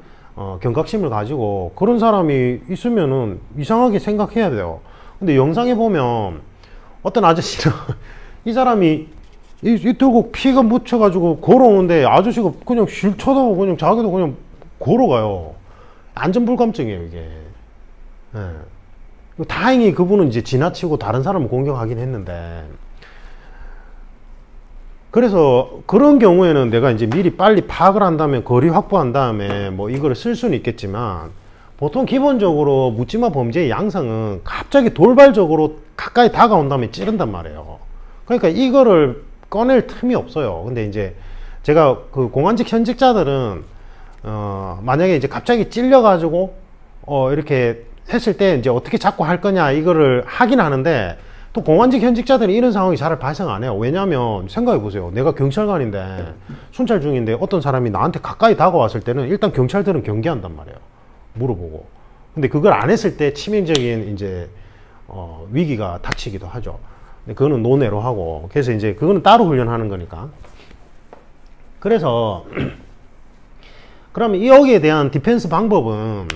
Speaker 1: 경각심을 가지고 그런 사람이 있으면은 이상하게 생각해야 돼요. 근데 영상에 보면 어떤 아저씨는 이 사람이 이 들고 피가 묻혀가지고 걸어오는데 아저씨가 그냥 쉴 쳐다보고 그냥 자기도 그냥 걸어가요. 안전불감증이에요, 이게. 예. 다행히 그분은 이제 지나치고 다른 사람을 공격하긴 했는데, 그래서 그런 경우에는 내가 이제 미리 빨리 파악을 한 다음에 거리 확보한 다음에 뭐 이거를 쓸 수는 있겠지만, 보통 기본적으로 묻지마 범죄의 양상은 갑자기 돌발적으로 가까이 다가온 다음에 찌른단 말이에요. 그러니까 이거를 꺼낼 틈이 없어요. 근데 이제 제가 그 공안직 현직자들은 만약에 이제 갑자기 찔려가지고 이렇게 했을 때 이제 어떻게 자꾸 할 거냐 이거를 하긴 하는데, 또 공안직 현직자들은 이런 상황이 잘 발생 안 해요. 왜냐하면 생각해 보세요. 내가 경찰관인데 순찰 중인데 어떤 사람이 나한테 가까이 다가왔을 때는 일단 경찰들은 경계한단 말이에요. 물어보고. 근데 그걸 안 했을 때 치명적인 이제 위기가 닥치기도 하죠. 근데 그거는 논외로 하고, 그래서 이제 그거는 따로 훈련하는 거니까. 그래서 그러면 여기에 대한 디펜스 방법은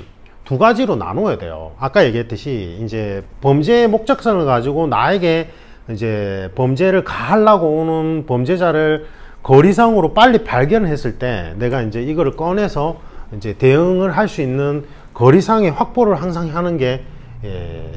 Speaker 1: 두 가지로 나눠야 돼요. 아까 얘기했듯이 이제 범죄의 목적성을 가지고 나에게 이제 범죄를 가하려고 오는 범죄자를 거리상으로 빨리 발견했을 때 내가 이제 이거를 꺼내서 이제 대응을 할 수 있는 거리상의 확보를 항상 하는 게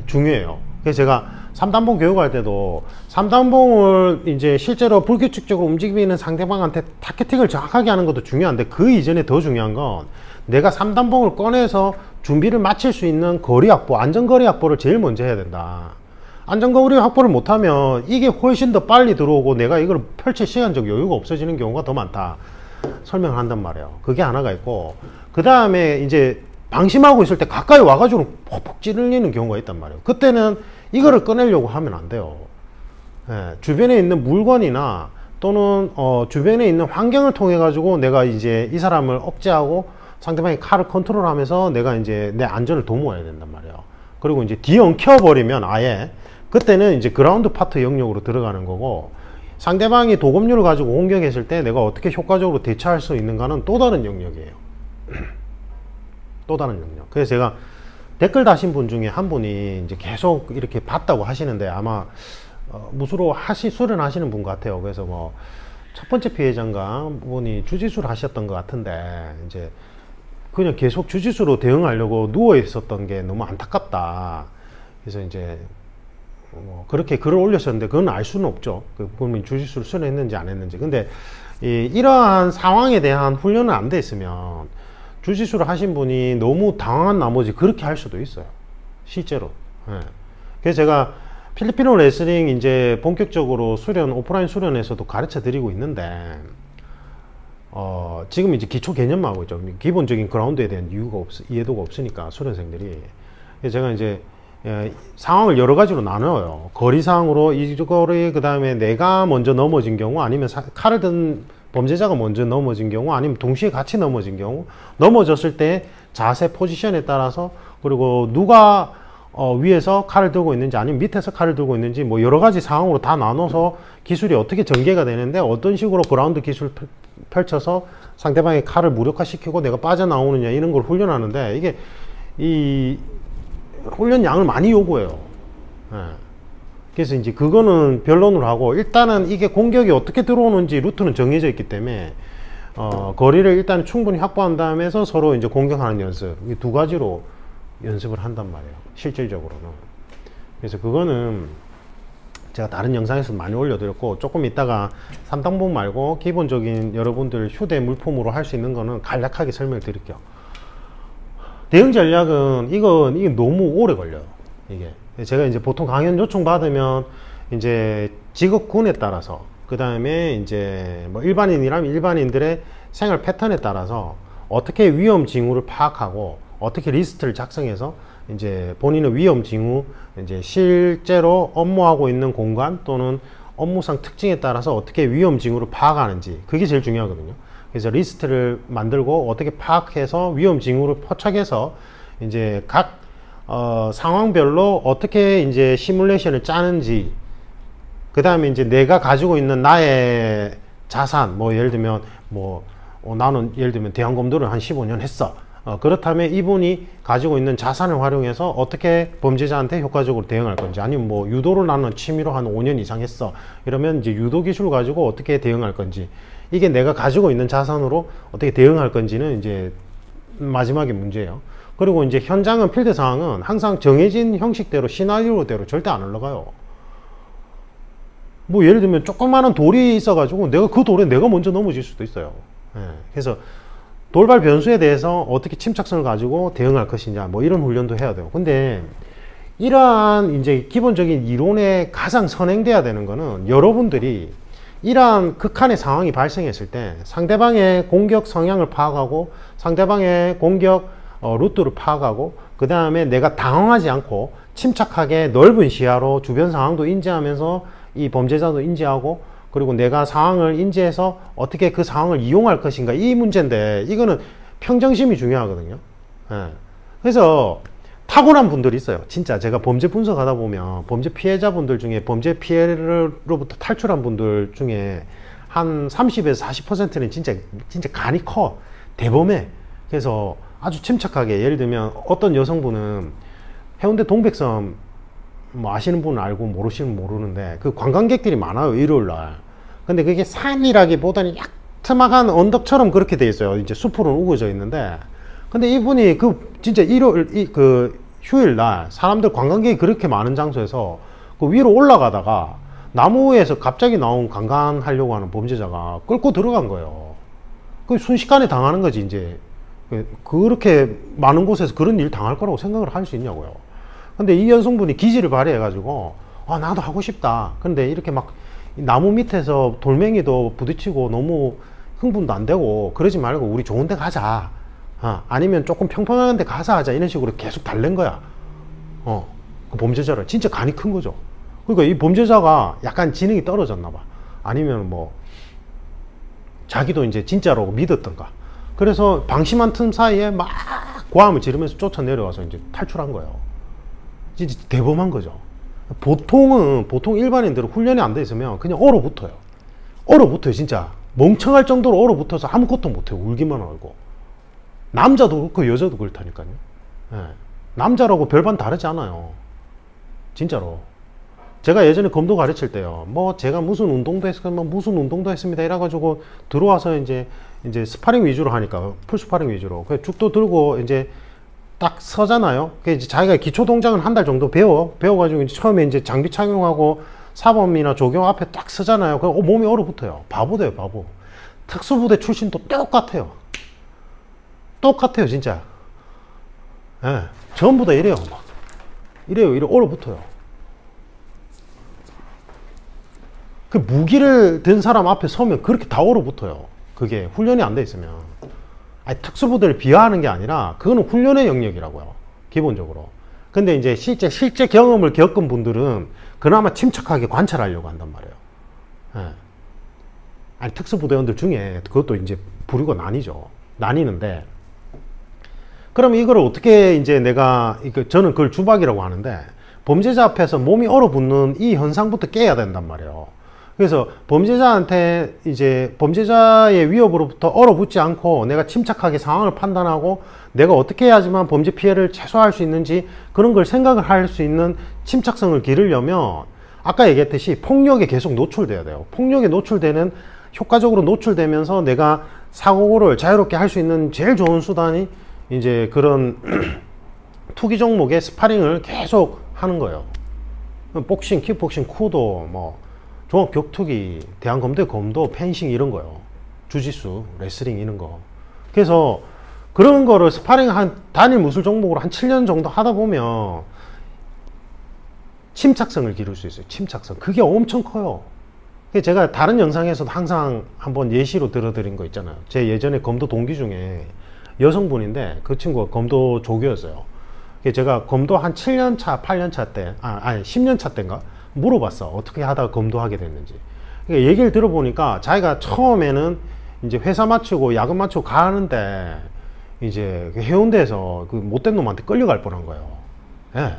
Speaker 1: 중요해요. 그래서 제가 3단봉 교육할 때도 3단봉을 이제 실제로 불규칙적으로 움직이는 상대방한테 타겟팅을 정확하게 하는 것도 중요한데, 그 이전에 더 중요한 건 내가 3단봉을 꺼내서 준비를 마칠 수 있는 거리 확보, 안전거리 확보를 제일 먼저 해야 된다. 안전거리 확보를 못하면 이게 훨씬 더 빨리 들어오고 내가 이걸 펼칠 시간적 여유가 없어지는 경우가 더 많다 설명을 한단 말이에요. 그게 하나가 있고, 그 다음에 이제 방심하고 있을 때 가까이 와가지고 퍽퍽 찌르는 경우가 있단 말이에요. 그때는 이거를 꺼내려고 하면 안 돼요. 주변에 있는 물건이나 또는 주변에 있는 환경을 통해 가지고 내가 이제 이 사람을 억제하고 상대방의 칼을 컨트롤하면서 내가 이제 내 안전을 도모해야 된단 말이에요. 그리고 이제 뒤엉켜 버리면 아예 그때는 이제 그라운드 파트 영역으로 들어가는 거고, 상대방이 도검류를 가지고 공격했을 때 내가 어떻게 효과적으로 대처할 수 있는가는 또 다른 영역이에요. 또 다른 영역. 그래서 제가 댓글 다신 분 중에 한 분이 이제 계속 이렇게 봤다고 하시는데, 아마 무수로 수련하시는 분 같아요. 그래서 뭐 첫 번째 피해자인가 분이 주짓수를 하셨던 것 같은데, 이제 그냥 계속 주짓수로 대응하려고 누워 있었던 게 너무 안타깝다. 그래서 이제 그렇게 글을 올렸었는데 그건 알 수는 없죠. 그 분이 주짓수를 수련했는지 안 했는지. 근데 이러한 상황에 대한 훈련은 안 돼 있으면 주짓수를 하신 분이 너무 당황한 나머지 그렇게 할 수도 있어요, 실제로. 그래서 제가 필리핀어 레슬링 이제 본격적으로 수련, 오프라인 수련에서도 가르쳐 드리고 있는데, 지금 이제 기초 개념만 하고 있죠. 기본적인 그라운드에 대한 이해도가 없으니까, 수련생들이. 그래서 제가 이제, 상황을 여러 가지로 나눠요. 거리상으로 이거를, 그 다음에 내가 먼저 넘어진 경우, 아니면 칼을 든 범죄자가 먼저 넘어진 경우, 아니면 동시에 같이 넘어진 경우, 넘어졌을 때 자세 포지션에 따라서, 그리고 누가 위에서 칼을 들고 있는지 아니면 밑에서 칼을 들고 있는지 뭐 여러 가지 상황으로 다 나눠서 기술이 어떻게 전개가 되는데, 어떤 식으로 그라운드 기술을 펼쳐서 상대방의 칼을 무력화시키고 내가 빠져나오느냐, 이런 걸 훈련하는데, 이게 이 훈련 양을 많이 요구해요. 예. 그래서 이제 그거는 변론을 하고, 일단은 이게 공격이 어떻게 들어오는지 루트는 정해져 있기 때문에 거리를 일단 충분히 확보한 다음에서 서로 이제 공격하는 연습, 이 두 가지로 연습을 한단 말이에요, 실질적으로는. 그래서 그거는 제가 다른 영상에서 많이 올려드렸고, 조금 이따가 3단본 말고 기본적인 여러분들 휴대 물품으로 할 수 있는 거는 간략하게 설명을 드릴게요. 대응 전략은 이게 너무 오래 걸려요. 이게 제가 이제 보통 강연 요청 받으면 이제 직업군에 따라서, 그 다음에 이제 뭐 일반인이라면 일반인들의 생활 패턴에 따라서 어떻게 위험 징후를 파악하고, 어떻게 리스트를 작성해서 이제 본인의 위험 징후, 이제 실제로 업무하고 있는 공간 또는 업무상 특징에 따라서 어떻게 위험 징후를 파악하는지, 그게 제일 중요하거든요. 그래서 리스트를 만들고 어떻게 파악해서 위험 징후를 포착해서 이제 각 상황별로 어떻게 이제 시뮬레이션을 짜는지, 그 다음에 이제 내가 가지고 있는 나의 자산, 뭐 예를 들면 나는 예를 들면 대한검도를 한 15년 했어. 그렇다면 이분이 가지고 있는 자산을 활용해서 어떻게 범죄자한테 효과적으로 대응할 건지, 아니면 뭐 유도를 나는 취미로 한 5년 이상 했어. 이러면 이제 유도 기술을 가지고 어떻게 대응할 건지, 이게 내가 가지고 있는 자산으로 어떻게 대응할 건지는 이제 마지막에 문제예요. 그리고 이제 현장은, 필드 상황은 항상 정해진 형식대로, 시나리오대로 절대 안 흘러가요. 뭐 예를 들면 조그마한 돌이 있어가지고 내가 그 돌에 내가 먼저 넘어질 수도 있어요. 그래서 돌발 변수에 대해서 어떻게 침착성을 가지고 대응할 것이냐, 뭐 이런 훈련도 해야 돼요. 근데 이러한 이제 기본적인 이론에 가장 선행돼야 되는 거는, 여러분들이 이러한 극한의 상황이 발생했을 때 상대방의 공격 성향을 파악하고, 상대방의 공격 루트를 파악하고, 그 다음에 내가 당황하지 않고 침착하게 넓은 시야로 주변 상황도 인지하면서 이 범죄자도 인지하고, 그리고 내가 상황을 인지해서 어떻게 그 상황을 이용할 것인가, 이 문제인데, 이거는 평정심이 중요하거든요. 그래서 타고난 분들이 있어요. 진짜 제가 범죄 분석하다 보면 범죄 피해자분들 중에, 범죄 피해로부터 탈출한 분들 중에 한 30에서 40%는 진짜 간이 커, 대범해. 그래서 아주 침착하게, 예를 들면 어떤 여성분은 해운대 동백섬, 뭐 아시는 분은 알고 모르시는 분은 모르는데, 그 관광객들이 많아요, 일요일날. 근데 그게 산이라기보다는 야트막한 언덕처럼 그렇게 돼 있어요. 이제 숲으로 우거져 있는데, 근데 이분이 진짜 일요일, 휴일날 사람들, 관광객이 그렇게 많은 장소에서 그 위로 올라가다가 나무에서 갑자기 나온 강간하려고 하는 범죄자가 끌고 들어간 거예요. 그 순식간에 당하는 거지. 이제 그렇게 많은 곳에서 그런 일 당할 거라고 생각을 할 수 있냐고요. 근데 이 여성분이 기지를 발휘해 가지고 나도 하고 싶다. 근데 이렇게 막 나무 밑에서 돌멩이도 부딪히고 너무 흥분도 안 되고 그러지 말고 우리 좋은 데 가자. 아니면 조금 평평한 데 가서 하자. 이런 식으로 계속 달랜 거야. 그 범죄자를. 진짜 간이 큰 거죠. 그러니까 이 범죄자가 약간 지능이 떨어졌나 봐. 아니면 뭐 자기도 이제 진짜로 믿었던가. 그래서 방심한 틈 사이에 막 고함을 지르면서 쫓아 내려와서 이제 탈출한 거예요. 진짜 대범한 거죠. 보통 일반인들은 훈련이 안 돼 있으면 그냥 얼어붙어요. 얼어붙어요, 진짜. 멍청할 정도로 얼어붙어서 아무것도 못해요. 울기만 하고. 남자도 그렇고 여자도 그렇다니까요. 남자라고 별반 다르지 않아요. 진짜로. 제가 예전에 검도 가르칠 때요. 뭐 제가 무슨 운동도 했으면 무슨 운동도 했습니다. 이래가지고 들어와서 이제 스파링 위주로 하니까 풀 스파링 위주로. 그 죽도 들고 이제 딱 서잖아요. 그 자기가 기초 동작은 한 달 정도 배워가지고 이제 처음에 이제 장비 착용하고 사범이나 조경 앞에 딱 서잖아요. 그 몸이 얼어붙어요. 바보 돼요, 바보. 특수부대 출신도 똑같아요. 똑같아요, 진짜. 전부 다 이래요. 막. 이래요, 얼어붙어요. 그 무기를 든 사람 앞에 서면 그렇게 다 얼어붙어요. 그게 훈련이 안 돼 있으면. 아니, 특수부대를 비하하는 게 아니라 그거는 훈련의 영역이라고요, 기본적으로. 근데 이제 실제 경험을 겪은 분들은 그나마 침착하게 관찰하려고 한단 말이에요. 예. 아니, 특수부대원들 중에 그것도 이제 부류가 나뉘는데, 그럼 이걸 어떻게 이제 저는 그걸 주박이라고 하는데, 범죄자 앞에서 몸이 얼어붙는 이 현상부터 깨야 된단 말이에요. 그래서 범죄자한테 이제 범죄자의 위협으로부터 얼어붙지 않고 내가 침착하게 상황을 판단하고 내가 어떻게 해야지만 범죄 피해를 최소화할 수 있는지 그런 걸 생각을 할 수 있는 침착성을 기르려면 아까 얘기했듯이 폭력에 계속 노출돼야 돼요. 폭력에 효과적으로 노출되면서 내가 사고를 자유롭게 할 수 있는 제일 좋은 수단이 이제 그런 투기 종목의 스파링을 계속 하는 거예요. 복싱, 킥복싱, 쿠도, 뭐 종합 격투기, 대한검대 검도, 펜싱 이런 거요. 주짓수, 레슬링 이런 거. 그래서 그런 거를 스파링 단일 무술 종목으로 한 7년 정도 하다 보면 침착성을 기를 수 있어요. 침착성. 그게 엄청 커요. 제가 다른 영상에서도 항상 한번 예시로 들어드린 거 있잖아요. 제 예전에 검도 동기 중에 여성분인데 그 친구가 검도 조교였어요. 제가 검도 한 7년차, 8년차 때, 아니 10년차 때인가 물어봤어. 어떻게 하다가 검도하게 됐는지. 그러니까 얘기를 들어보니까 자기가 처음에는 이제 회사 마치고 야근 마치고 가는데 이제 해운대에서 그 못된 놈한테 끌려갈 뻔한 거예요. 예.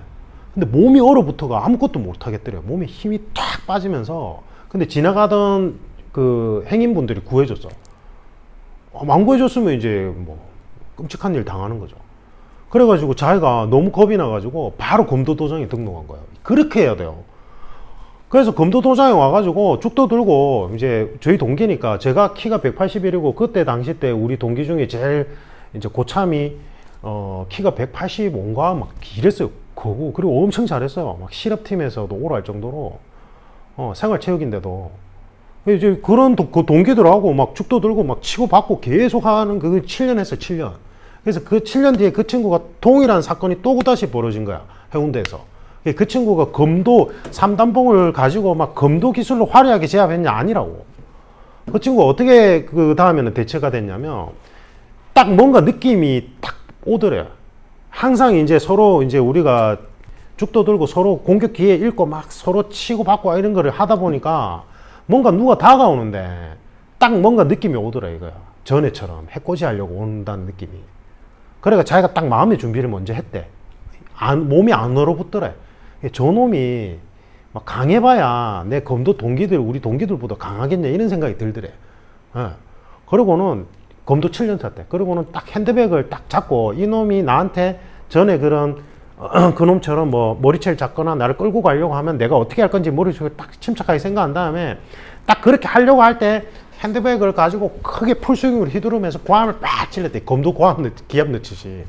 Speaker 1: 근데 몸이 얼어붙어가 아무것도 못 하겠더래요. 몸에 힘이 탁 빠지면서. 근데 지나가던 그 행인분들이 구해줬어. 안 구해줬으면 이제 뭐 끔찍한 일 당하는 거죠. 그래가지고 자기가 너무 겁이 나가지고 바로 검도도장에 등록한 거예요. 그렇게 해야 돼요. 그래서 검도도장에 와가지고 죽도 들고 이제 저희 동기니까 제가 키가 181이고 그때 당시 때 우리 동기 중에 제일 이제 고참이 키가 185인가 막 이랬어요. 그리고 엄청 잘했어요. 막 실업팀에서도 오라 할 정도로 생활체육인데도 이제 그런 그 동기들하고 막 죽도 들고 막 치고 받고 계속 하는 그 7년 했어요. 7년. 그래서 그 7년 뒤에 그 친구가 동일한 사건이 또다시 벌어진 거야. 해운대에서. 그 친구가 검도 3단봉을 가지고 막 검도 기술로 화려하게 제압했냐? 아니라고. 그 친구가 어떻게 그 다음에는 대처가 됐냐면 딱 뭔가 느낌이 딱 오더래요. 항상 이제 서로 이제 우리가 죽도 들고 서로 공격 기회 읽고 막 서로 치고 받고 이런 거를 하다 보니까 뭔가 누가 다가오는데 딱 뭔가 느낌이 오더라 이거야. 전에처럼 해코지 하려고 온다는 느낌이. 그러니까 자기가 딱 마음의 준비를 먼저 했대. 몸이 안 얼어붙더래. 저놈이 막 강해봐야 내 검도 동기들, 우리 동기들보다 강하겠냐 이런 생각이 들더래. 예. 그리고는 검도 7년차 때. 그리고는 딱 핸드백을 딱 잡고 이놈이 나한테 전에 그런 그놈처럼 뭐 머리채를 잡거나 나를 끌고 가려고 하면 내가 어떻게 할 건지 머릿속에 딱 침착하게 생각한 다음에 딱 그렇게 하려고 할 때 핸드백을 가지고 크게 풀스윙으로 휘두르면서 고함을 빡 찔렀대. 검도 고함 기합 넣듯이.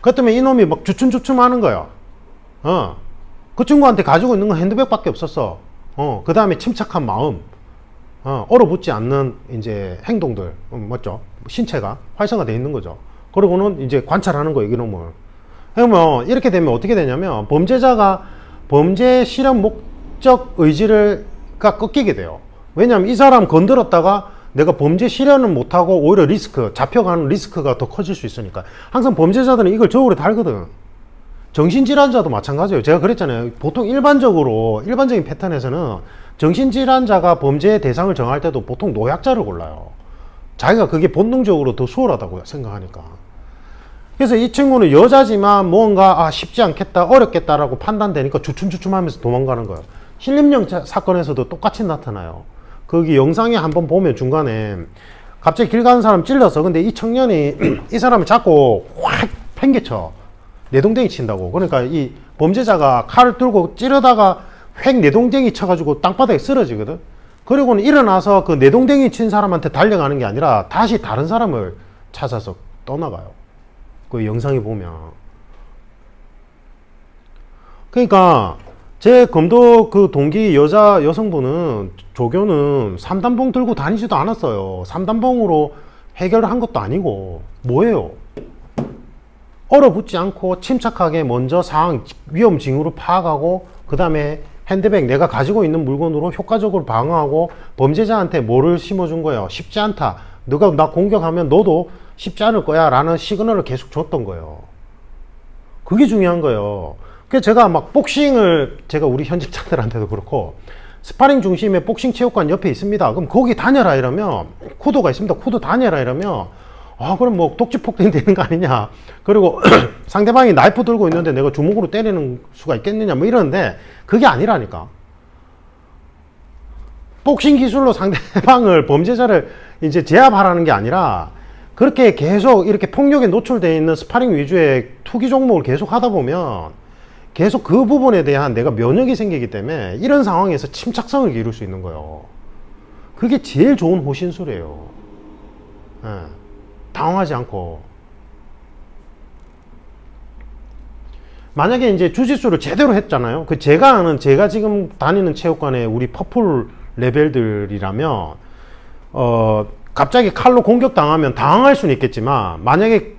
Speaker 1: 그렇다면 이놈이 막 주춤주춤 하는 거야. 그 친구한테 가지고 있는 건 핸드백밖에 없었어. 그 다음에 침착한 마음, 얼어붙지 않는 이제 행동들, 맞죠? 신체가 활성화되어 있는 거죠. 그리고는 이제 관찰하는 거예요, 이놈을. 그러면 이렇게 되면 어떻게 되냐면 범죄자가 범죄 실현 목적 의지가 꺾이게 돼요. 왜냐하면 이 사람 건드렸다가 내가 범죄 실현은 못하고 오히려 잡혀가는 리스크가 더 커질 수 있으니까. 항상 범죄자들은 이걸 저울에 달거든. 정신질환자도 마찬가지예요. 제가 그랬잖아요. 보통 일반적인 패턴에서는 정신질환자가 범죄의 대상을 정할 때도 보통 노약자를 골라요. 자기가 그게 본능적으로 더 수월하다고 생각하니까. 그래서 이 친구는 여자지만 뭔가 쉽지 않겠다, 어렵겠다라고 판단되니까 주춤주춤 하면서 도망가는 거예요. 신림령 사건에서도 똑같이 나타나요. 거기 영상에 한번 보면 중간에 갑자기 길 가는 사람 찔렀어. 근데 이 청년이 이 사람을 잡고 확 팽개쳐. 내동댕이 친다고. 그러니까 이 범죄자가 칼을 들고 찌르다가 획 내동댕이 쳐가지고 땅바닥에 쓰러지거든. 그리고는 일어나서 그 내동댕이 친 사람한테 달려가는 게 아니라 다시 다른 사람을 찾아서 떠나가요. 그 영상에 보면. 그러니까 제 검도 그 동기 여성분은 조교는 3단봉 들고 다니지도 않았어요. 3단봉으로 해결을 한 것도 아니고 뭐예요? 얼어붙지 않고 침착하게 먼저 상황 위험 징후를 파악하고 그 다음에 핸드백, 내가 가지고 있는 물건으로 효과적으로 방어하고 범죄자한테 뭐를 심어준 거예요? 쉽지 않다. 너가 나 공격하면 너도 쉽지 않을 거야 라는 시그널을 계속 줬던 거예요. 그게 중요한 거예요. 그래서 제가 막 복싱을, 제가 우리 현직자들한테도 그렇고, 스파링 중심의 복싱 체육관 옆에 있습니다. 그럼 거기 다녀라 이러면, 쿠도가 있습니다. 쿠도 다녀라 이러면, 아, 그럼 뭐 독지폭행 되는 거 아니냐. 그리고 상대방이 나이프 들고 있는데 내가 주먹으로 때리는 수가 있겠느냐. 뭐 이러는데, 그게 아니라니까. 복싱 기술로 상대방을, 범죄자를 이제 제압하라는 게 아니라, 그렇게 계속 이렇게 폭력에 노출되어 있는 스파링 위주의 투기 종목을 계속 하다 보면, 계속 그 부분에 대한 내가 면역이 생기기 때문에 이런 상황에서 침착성을 기를 수 있는 거예요. 그게 제일 좋은 호신술이에요. 예. 당황하지 않고. 만약에 이제 주짓수를 제대로 했잖아요. 그 제가 아는, 제가 지금 다니는 체육관의 우리 퍼플 레벨들이라면, 갑자기 칼로 공격당하면 당황할 수는 있겠지만, 만약에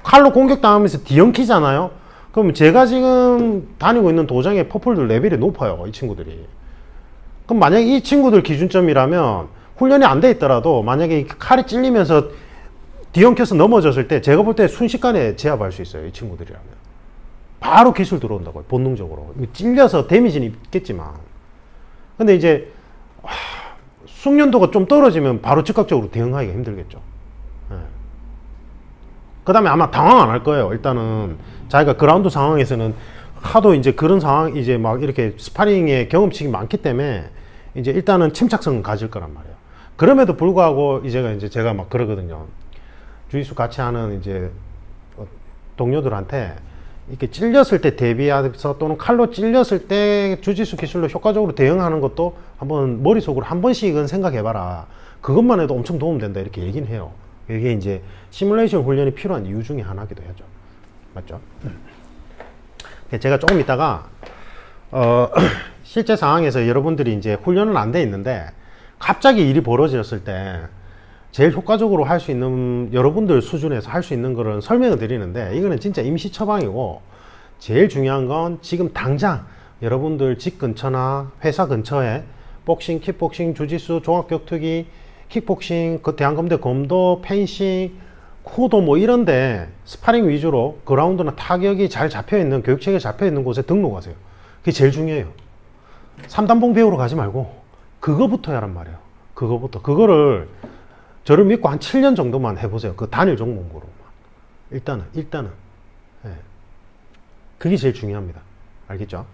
Speaker 1: 칼로 공격당하면서 뒤엉키잖아요. 그럼 제가 지금 다니고 있는 도장의 퍼플들 레벨이 높아요, 이 친구들이. 그럼 만약에 이 친구들 기준점이라면 훈련이 안 돼 있더라도 만약에 칼이 찔리면서 뒤엉켜서 넘어졌을 때 제가 볼 때 순식간에 제압할 수 있어요, 이 친구들이라면. 바로 기술 들어온다고요, 본능적으로. 찔려서 데미지는 있겠지만. 근데 이제 숙련도가 좀 떨어지면 바로 즉각적으로 대응하기가 힘들겠죠. 네. 그 다음에 아마 당황 안 할 거예요. 일단은 자기가 그라운드 상황에서는 하도 이제 그런 상황, 이제 막 이렇게 스파링의 경험치가 많기 때문에 이제 일단은 침착성은 가질 거란 말이에요. 그럼에도 불구하고 이제 제가 막 그러거든요. 주짓수 같이 하는 이제 동료들한테 이렇게 찔렸을 때 대비해서, 또는 칼로 찔렸을 때 주짓수 기술로 효과적으로 대응하는 것도 한번 머릿속으로 한 번씩은 생각해봐라. 그것만 해도 엄청 도움된다, 이렇게 얘기는 해요. 이게 이제 시뮬레이션 훈련이 필요한 이유 중에 하나기도 하죠. 맞죠? 제가 조금 있다가 실제 상황에서 여러분들이 이제 훈련은 안 돼 있는데 갑자기 일이 벌어졌을 때 제일 효과적으로 할 수 있는, 여러분들 수준에서 할 수 있는 거를 설명을 드리는데, 이거는 진짜 임시 처방이고, 제일 중요한 건 지금 당장 여러분들 집 근처나 회사 근처에 복싱, 킥복싱, 주짓수, 종합격투기, 킥복싱, 그 대한검대 검도, 펜싱, 쿠도 뭐 이런데 스파링 위주로 그라운드나 타격이 잘 잡혀있는, 교육체계 잡혀있는 곳에 등록하세요. 그게 제일 중요해요. 3단봉 배우러 가지 말고 그거부터 하란 말이에요. 그거부터. 그거를 저를 믿고 한 7년 정도만 해보세요. 그 단일 종목으로. 일단은. 예. 그게 제일 중요합니다. 알겠죠?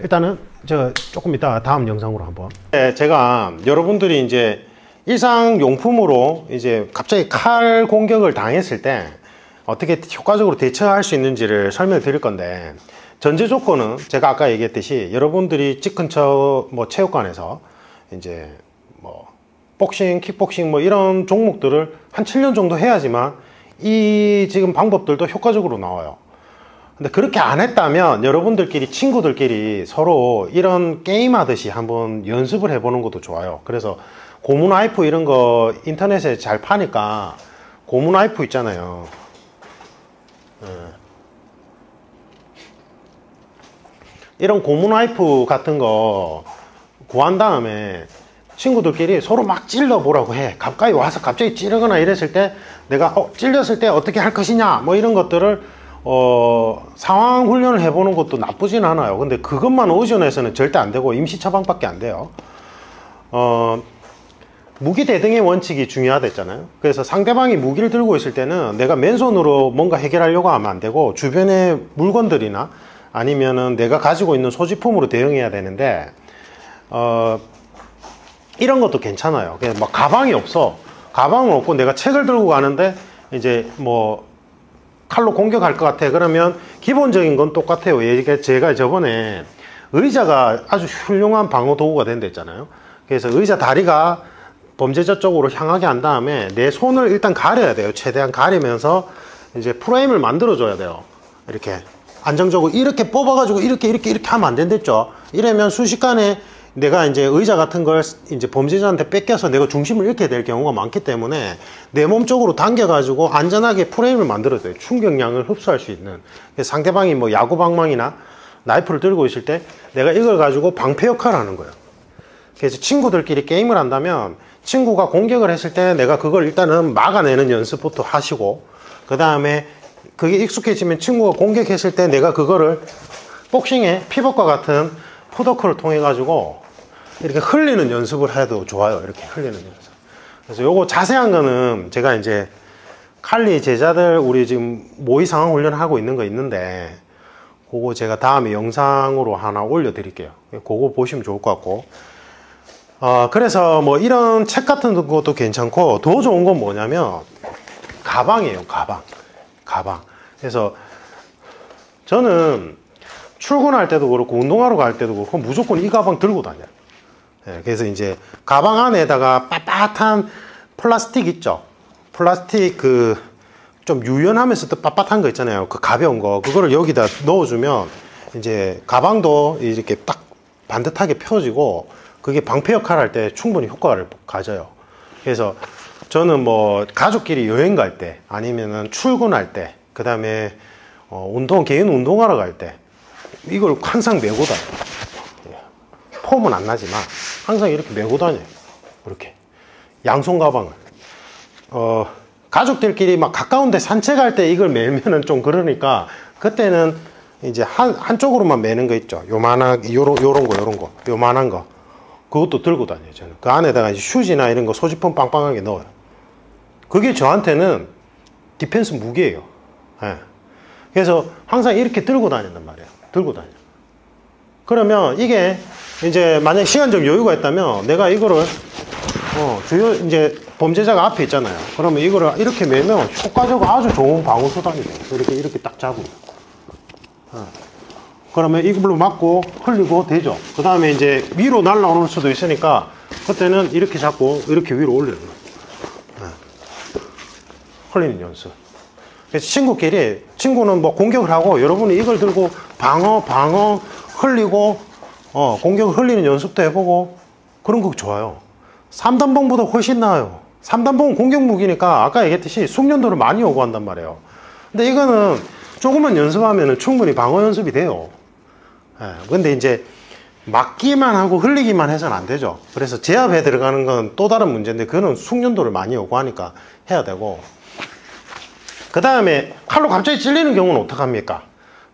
Speaker 1: 일단은 제가 조금 이따 다음 영상으로 한번. 제가 여러분들이 이제 일상용품으로 이제 갑자기 칼 공격을 당했을 때 어떻게 효과적으로 대처할 수 있는지를 설명을 드릴 건데, 전제 조건은 제가 아까 얘기했듯이 여러분들이 집 근처 뭐 체육관에서 이제 뭐 복싱, 킥복싱 뭐 이런 종목들을 한 7년 정도 해야지만 이 지금 방법들도 효과적으로 나와요. 근데 그렇게 안 했다면 여러분들끼리, 친구들끼리 서로 이런 게임 하듯이 한번 연습을 해보는 것도 좋아요. 그래서 고무 나이프 이런 거 인터넷에 잘 파니까 고무 나이프 있잖아요. 이런 고무 나이프 같은 거 구한 다음에 친구들끼리 서로 막 찔러 보라고 해. 가까이 와서 갑자기 찌르거나 이랬을 때 내가 찔렸을 때 어떻게 할 것이냐 뭐 이런 것들을 상황 훈련을 해보는 것도 나쁘진 않아요. 근데 그것만 의존해서는 절대 안 되고 임시 처방밖에 안 돼요. 무기 대등의 원칙이 중요하다 했잖아요. 그래서 상대방이 무기를 들고 있을 때는 내가 맨손으로 뭔가 해결하려고 하면 안 되고, 주변의 물건들이나 아니면은 내가 가지고 있는 소지품으로 대응해야 되는데, 이런 것도 괜찮아요. 그냥 막 가방이 없어. 가방은 없고 내가 책을 들고 가는데 이제 뭐 칼로 공격할 것 같아. 그러면 기본적인 건 똑같아요. 제가 저번에 의자가 아주 훌륭한 방어 도구가 된다 했잖아요. 그래서 의자 다리가 범죄자 쪽으로 향하게 한 다음에 내 손을 일단 가려야 돼요. 최대한 가리면서 이제 프레임을 만들어 줘야 돼요. 이렇게 안정적으로 이렇게 뽑아가지고 이렇게 하면 안 된댔죠. 이러면 순식간에 내가 이제 의자 같은 걸 이제 범죄자한테 뺏겨서 내가 중심을 잃게 될 경우가 많기 때문에 내 몸 쪽으로 당겨가지고 안전하게 프레임을 만들어줘요. 충격량을 흡수할 수 있는. 상대방이 뭐 야구방망이나 나이프를 들고 있을 때 내가 이걸 가지고 방패 역할을 하는 거예요. 그래서 친구들끼리 게임을 한다면 친구가 공격을 했을 때 내가 그걸 일단은 막아내는 연습부터 하시고, 그 다음에 그게 익숙해지면 친구가 공격했을 때 내가 그거를 복싱의 피벗과 같은 푸더크를 통해 가지고 이렇게 흘리는 연습을 해도 좋아요. 이렇게 흘리는 연습. 그래서 요거 자세한 거는 제가 이제 칼리 제자들 우리 지금 모의 상황 훈련을 하고 있는 거 있는데, 그거 제가 다음에 영상으로 하나 올려 드릴게요. 그거 보시면 좋을 것 같고, 그래서 뭐 이런 책 같은 것도 괜찮고, 더 좋은 건 뭐냐면 가방이에요. 가방. 그래서 저는 출근할 때도 그렇고 운동하러 갈 때도 그렇고 무조건 이 가방 들고 다녀요. 그래서 이제 가방 안에다가 빳빳한 플라스틱 있죠. 플라스틱 그 좀 유연하면서 또 빳빳한 거 있잖아요. 그 가벼운 거, 그거를 여기다 넣어주면 이제 가방도 이렇게 딱 반듯하게 펴지고, 그게 방패 역할을 할 때 충분히 효과를 가져요. 그래서 저는 뭐 가족끼리 여행 갈 때, 아니면은 출근할 때, 그 다음에 개인 운동하러 갈 때 이걸 항상 메고 다녀요. 폼은 안 나지만 항상 이렇게 메고 다녀요. 이렇게 양손 가방을. 가족들끼리 막 가까운데 산책할 때 이걸 메면은 좀 그러니까, 그때는 이제 한쪽으로만 메는 거 있죠. 요런 거 요만한 거, 그것도 들고 다녀요. 저는 그 안에다가 이제 휴지나 이런 거 소지품 빵빵하게 넣어요. 그게 저한테는 디펜스 무기예요. 그래서 항상 이렇게 들고 다닌단 말이에요. 들고 다녀. 그러면 이게 이제 만약 시간적 여유가 있다면 내가 이거를 이제 범죄자가 앞에 있잖아요. 그러면 이거를 이렇게 매면 효과적으로 아주 좋은 방어 수단이 돼요. 이렇게 딱 잡으면. 그러면 이걸로 맞고 흘리고 되죠. 그 다음에 이제 위로 날라오는 수도 있으니까 그때는 이렇게 잡고 이렇게 위로 올려요. 흘리는 연습. 그래서 친구는 뭐 공격을 하고, 여러분이 이걸 들고 방어 흘리고 공격을 흘리는 연습도 해보고, 그런 거 좋아요. 3단봉보다 훨씬 나아요. 3단봉은 공격 무기니까 아까 얘기했듯이 숙련도를 많이 요구한단 말이에요. 근데 이거는 조금만 연습하면 충분히 방어 연습이 돼요. 근데 이제 맞기만 하고 흘리기만 해서는 안 되죠. 그래서 제압에 들어가는 건 또 다른 문제인데, 그거는 숙련도를 많이 요구하니까 해야 되고, 그 다음에 칼로 갑자기 찔리는 경우는 어떡합니까?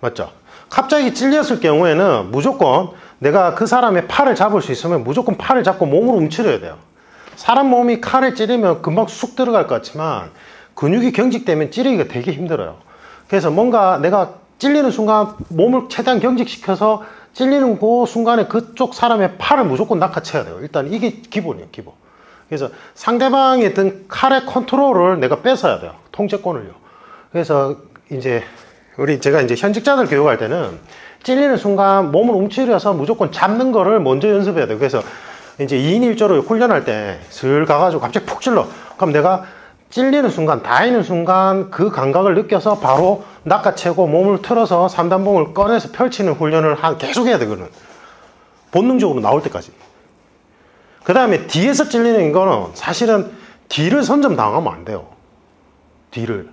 Speaker 1: 맞죠? 갑자기 찔렸을 경우에는 무조건 내가 그 사람의 팔을 잡을 수 있으면 무조건 팔을 잡고 몸으로 움츠려야 돼요. 사람 몸이 칼에 찌르면 금방 쑥 들어갈 것 같지만 근육이 경직되면 찌르기가 되게 힘들어요. 그래서 뭔가 내가 찔리는 순간 몸을 최대한 경직시켜서 찔리는 그 순간에 그쪽 사람의 팔을 무조건 낚아채야 돼요. 일단 이게 기본이에요, 기본. 그래서 상대방의 든 칼의 컨트롤을 내가 뺏어야 돼요. 통제권을요. 그래서 이제 제가 이제 현직자들 교육할 때는 찔리는 순간 몸을 움츠려서 무조건 잡는 거를 먼저 연습해야 돼요. 그래서 이제 2인 1조로 훈련할 때 슬 가가지고 갑자기 푹 찔러. 그럼 내가 찔리는 순간, 닿이는 순간 그 감각을 느껴서 바로 낚아채고 몸을 틀어서 3단봉을 꺼내서 펼치는 훈련을 계속 해야 되거든. 본능적으로 나올 때까지. 그 다음에 뒤에서 찔리는 거는 사실은 뒤를 선점 당하면 안 돼요. 뒤를.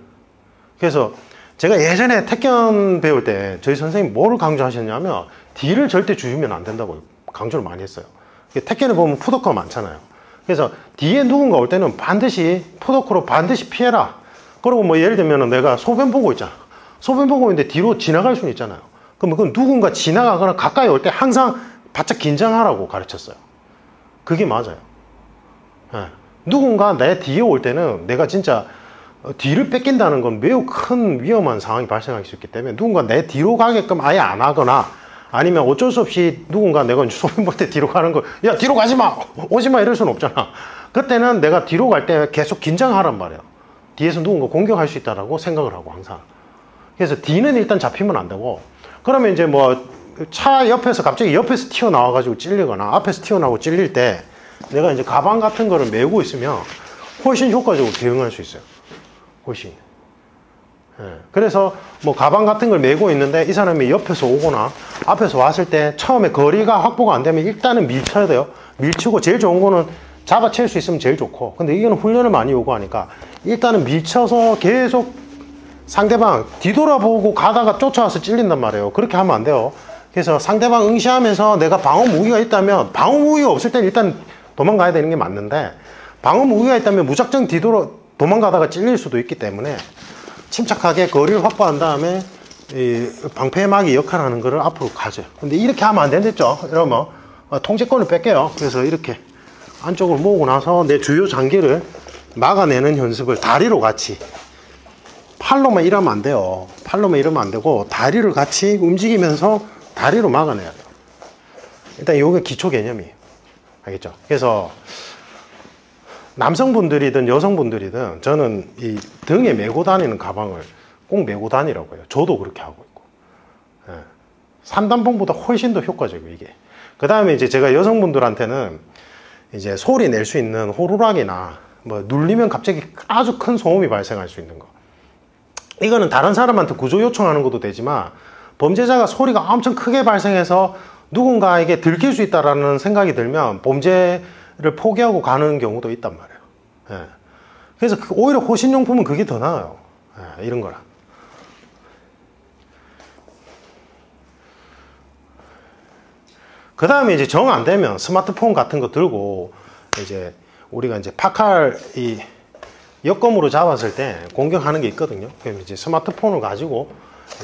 Speaker 1: 그래서 제가 예전에 태권 배울 때 저희 선생님이 뭐를 강조하셨냐면 뒤를 절대 주시면 안 된다고 강조를 많이 했어요. 태권에 보면 푸더크가 많잖아요. 그래서 뒤에 누군가 올 때는 반드시 푸더크로 반드시 피해라. 그리고 뭐 예를 들면 내가 소변 보고 있잖아. 소변 보고 있는데 뒤로 지나갈 수는 있잖아요. 그럼 그건 누군가 지나가거나 가까이 올 때 항상 바짝 긴장하라고 가르쳤어요. 그게 맞아요. 누군가 내 뒤에 올 때는 내가 진짜 뒤를 뺏긴다는 건 매우 큰 위험한 상황이 발생할 수 있기 때문에 누군가 내 뒤로 가게끔 아예 안 하거나, 아니면 어쩔 수 없이 누군가 내가 소변 볼 때 뒤로 가는 걸, 야 뒤로 가지 마, 오지 마, 이럴 수는 없잖아. 그때는 내가 뒤로 갈 때 계속 긴장하란 말이에요. 뒤에서 누군가 공격할 수 있다라고 생각을 하고 항상. 그래서 뒤는 일단 잡히면 안 되고, 그러면 이제 뭐 차 옆에서 갑자기 옆에서 튀어나와 가지고 찔리거나 앞에서 튀어나오고 찔릴 때 내가 이제 가방 같은 거를 메고 있으면 훨씬 효과적으로 대응할 수 있어요. 훨씬. 그래서 뭐 가방 같은 걸 메고 있는데 이 사람이 옆에서 오거나 앞에서 왔을 때 처음에 거리가 확보가 안 되면 일단은 밀쳐야 돼요. 밀치고 제일 좋은 거는 잡아챌 수 있으면 제일 좋고, 근데 이거는 훈련을 많이 요구하니까 일단은 밀쳐서 계속 상대방 뒤돌아보고 가다가 쫓아와서 찔린단 말이에요. 그렇게 하면 안 돼요. 그래서 상대방 응시하면서 내가 방어 무기가 있다면, 방어 무기가 없을 땐 일단 도망가야 되는 게 맞는데, 방어 무기가 있다면 무작정 뒤돌아 도망가다가 찔릴 수도 있기 때문에 침착하게 거리를 확보한 다음에 이 방패막이 역할하는 거를 앞으로 가져요. 근데 이렇게 하면 안 된댔죠. 이러면 통제권을 뺏겨요. 그래서 이렇게 안쪽으로 모으고 나서 내 주요 장기를 막아내는 연습을 다리로 같이, 팔로만 이러면 안 돼요. 팔로만 이러면 안 되고 다리를 같이 움직이면서 다리로 막아내야 돼요. 일단 이게 기초 개념이에요. 알겠죠? 그래서 남성분들이든 여성분들이든 저는 이 등에 메고 다니는 가방을 꼭 메고 다니라고 해요. 저도 그렇게 하고 있고. 3단봉보다 훨씬 더 효과적이에요, 이게. 그 다음에 이제 제가 여성분들한테는 이제 소리 낼 수 있는 호루라기나 뭐 눌리면 갑자기 아주 큰 소음이 발생할 수 있는 거. 이거는 다른 사람한테 구조 요청하는 것도 되지만 범죄자가 소리가 엄청 크게 발생해서 누군가에게 들킬 수 있다라는 생각이 들면 범죄를 포기하고 가는 경우도 있단 말이에요. 그래서 오히려 호신용품은 그게 더 나아요. 이런 거라. 그 다음에 이제 정 안 되면 스마트폰 같은 거 들고 이제 우리가 이제 파칼 이 역검으로 잡았을 때 공격하는 게 있거든요. 그럼 이제 스마트폰을 가지고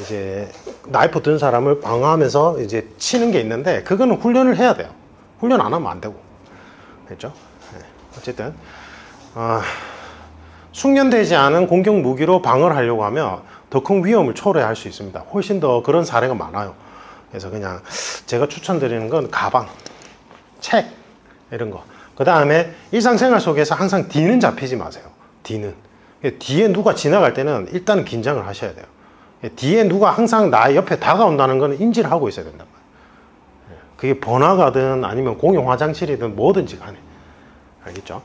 Speaker 1: 이제 나이프 든 사람을 방어하면서 이제 치는 게 있는데, 그거는 훈련을 해야 돼요. 훈련 안 하면 안 되고. 됐죠? 어쨌든 숙련되지 않은 공격 무기로 방어를 하려고 하면 더 큰 위험을 초래할 수 있습니다. 훨씬 더 그런 사례가 많아요. 그래서 그냥 제가 추천드리는 건 가방, 책 이런 거. 그 다음에 일상생활 속에서 항상 뒤는 잡히지 마세요. 뒤에 누가 지나갈 때는 일단 긴장을 하셔야 돼요. 뒤에 누가 항상 나 옆에 다가온다는 건 인지를 하고 있어야 된단 말이에요. 그게 번화가든 아니면 공용 화장실이든 뭐든지 간에. 알겠죠?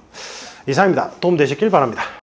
Speaker 1: 이상입니다. 도움 되셨길 바랍니다.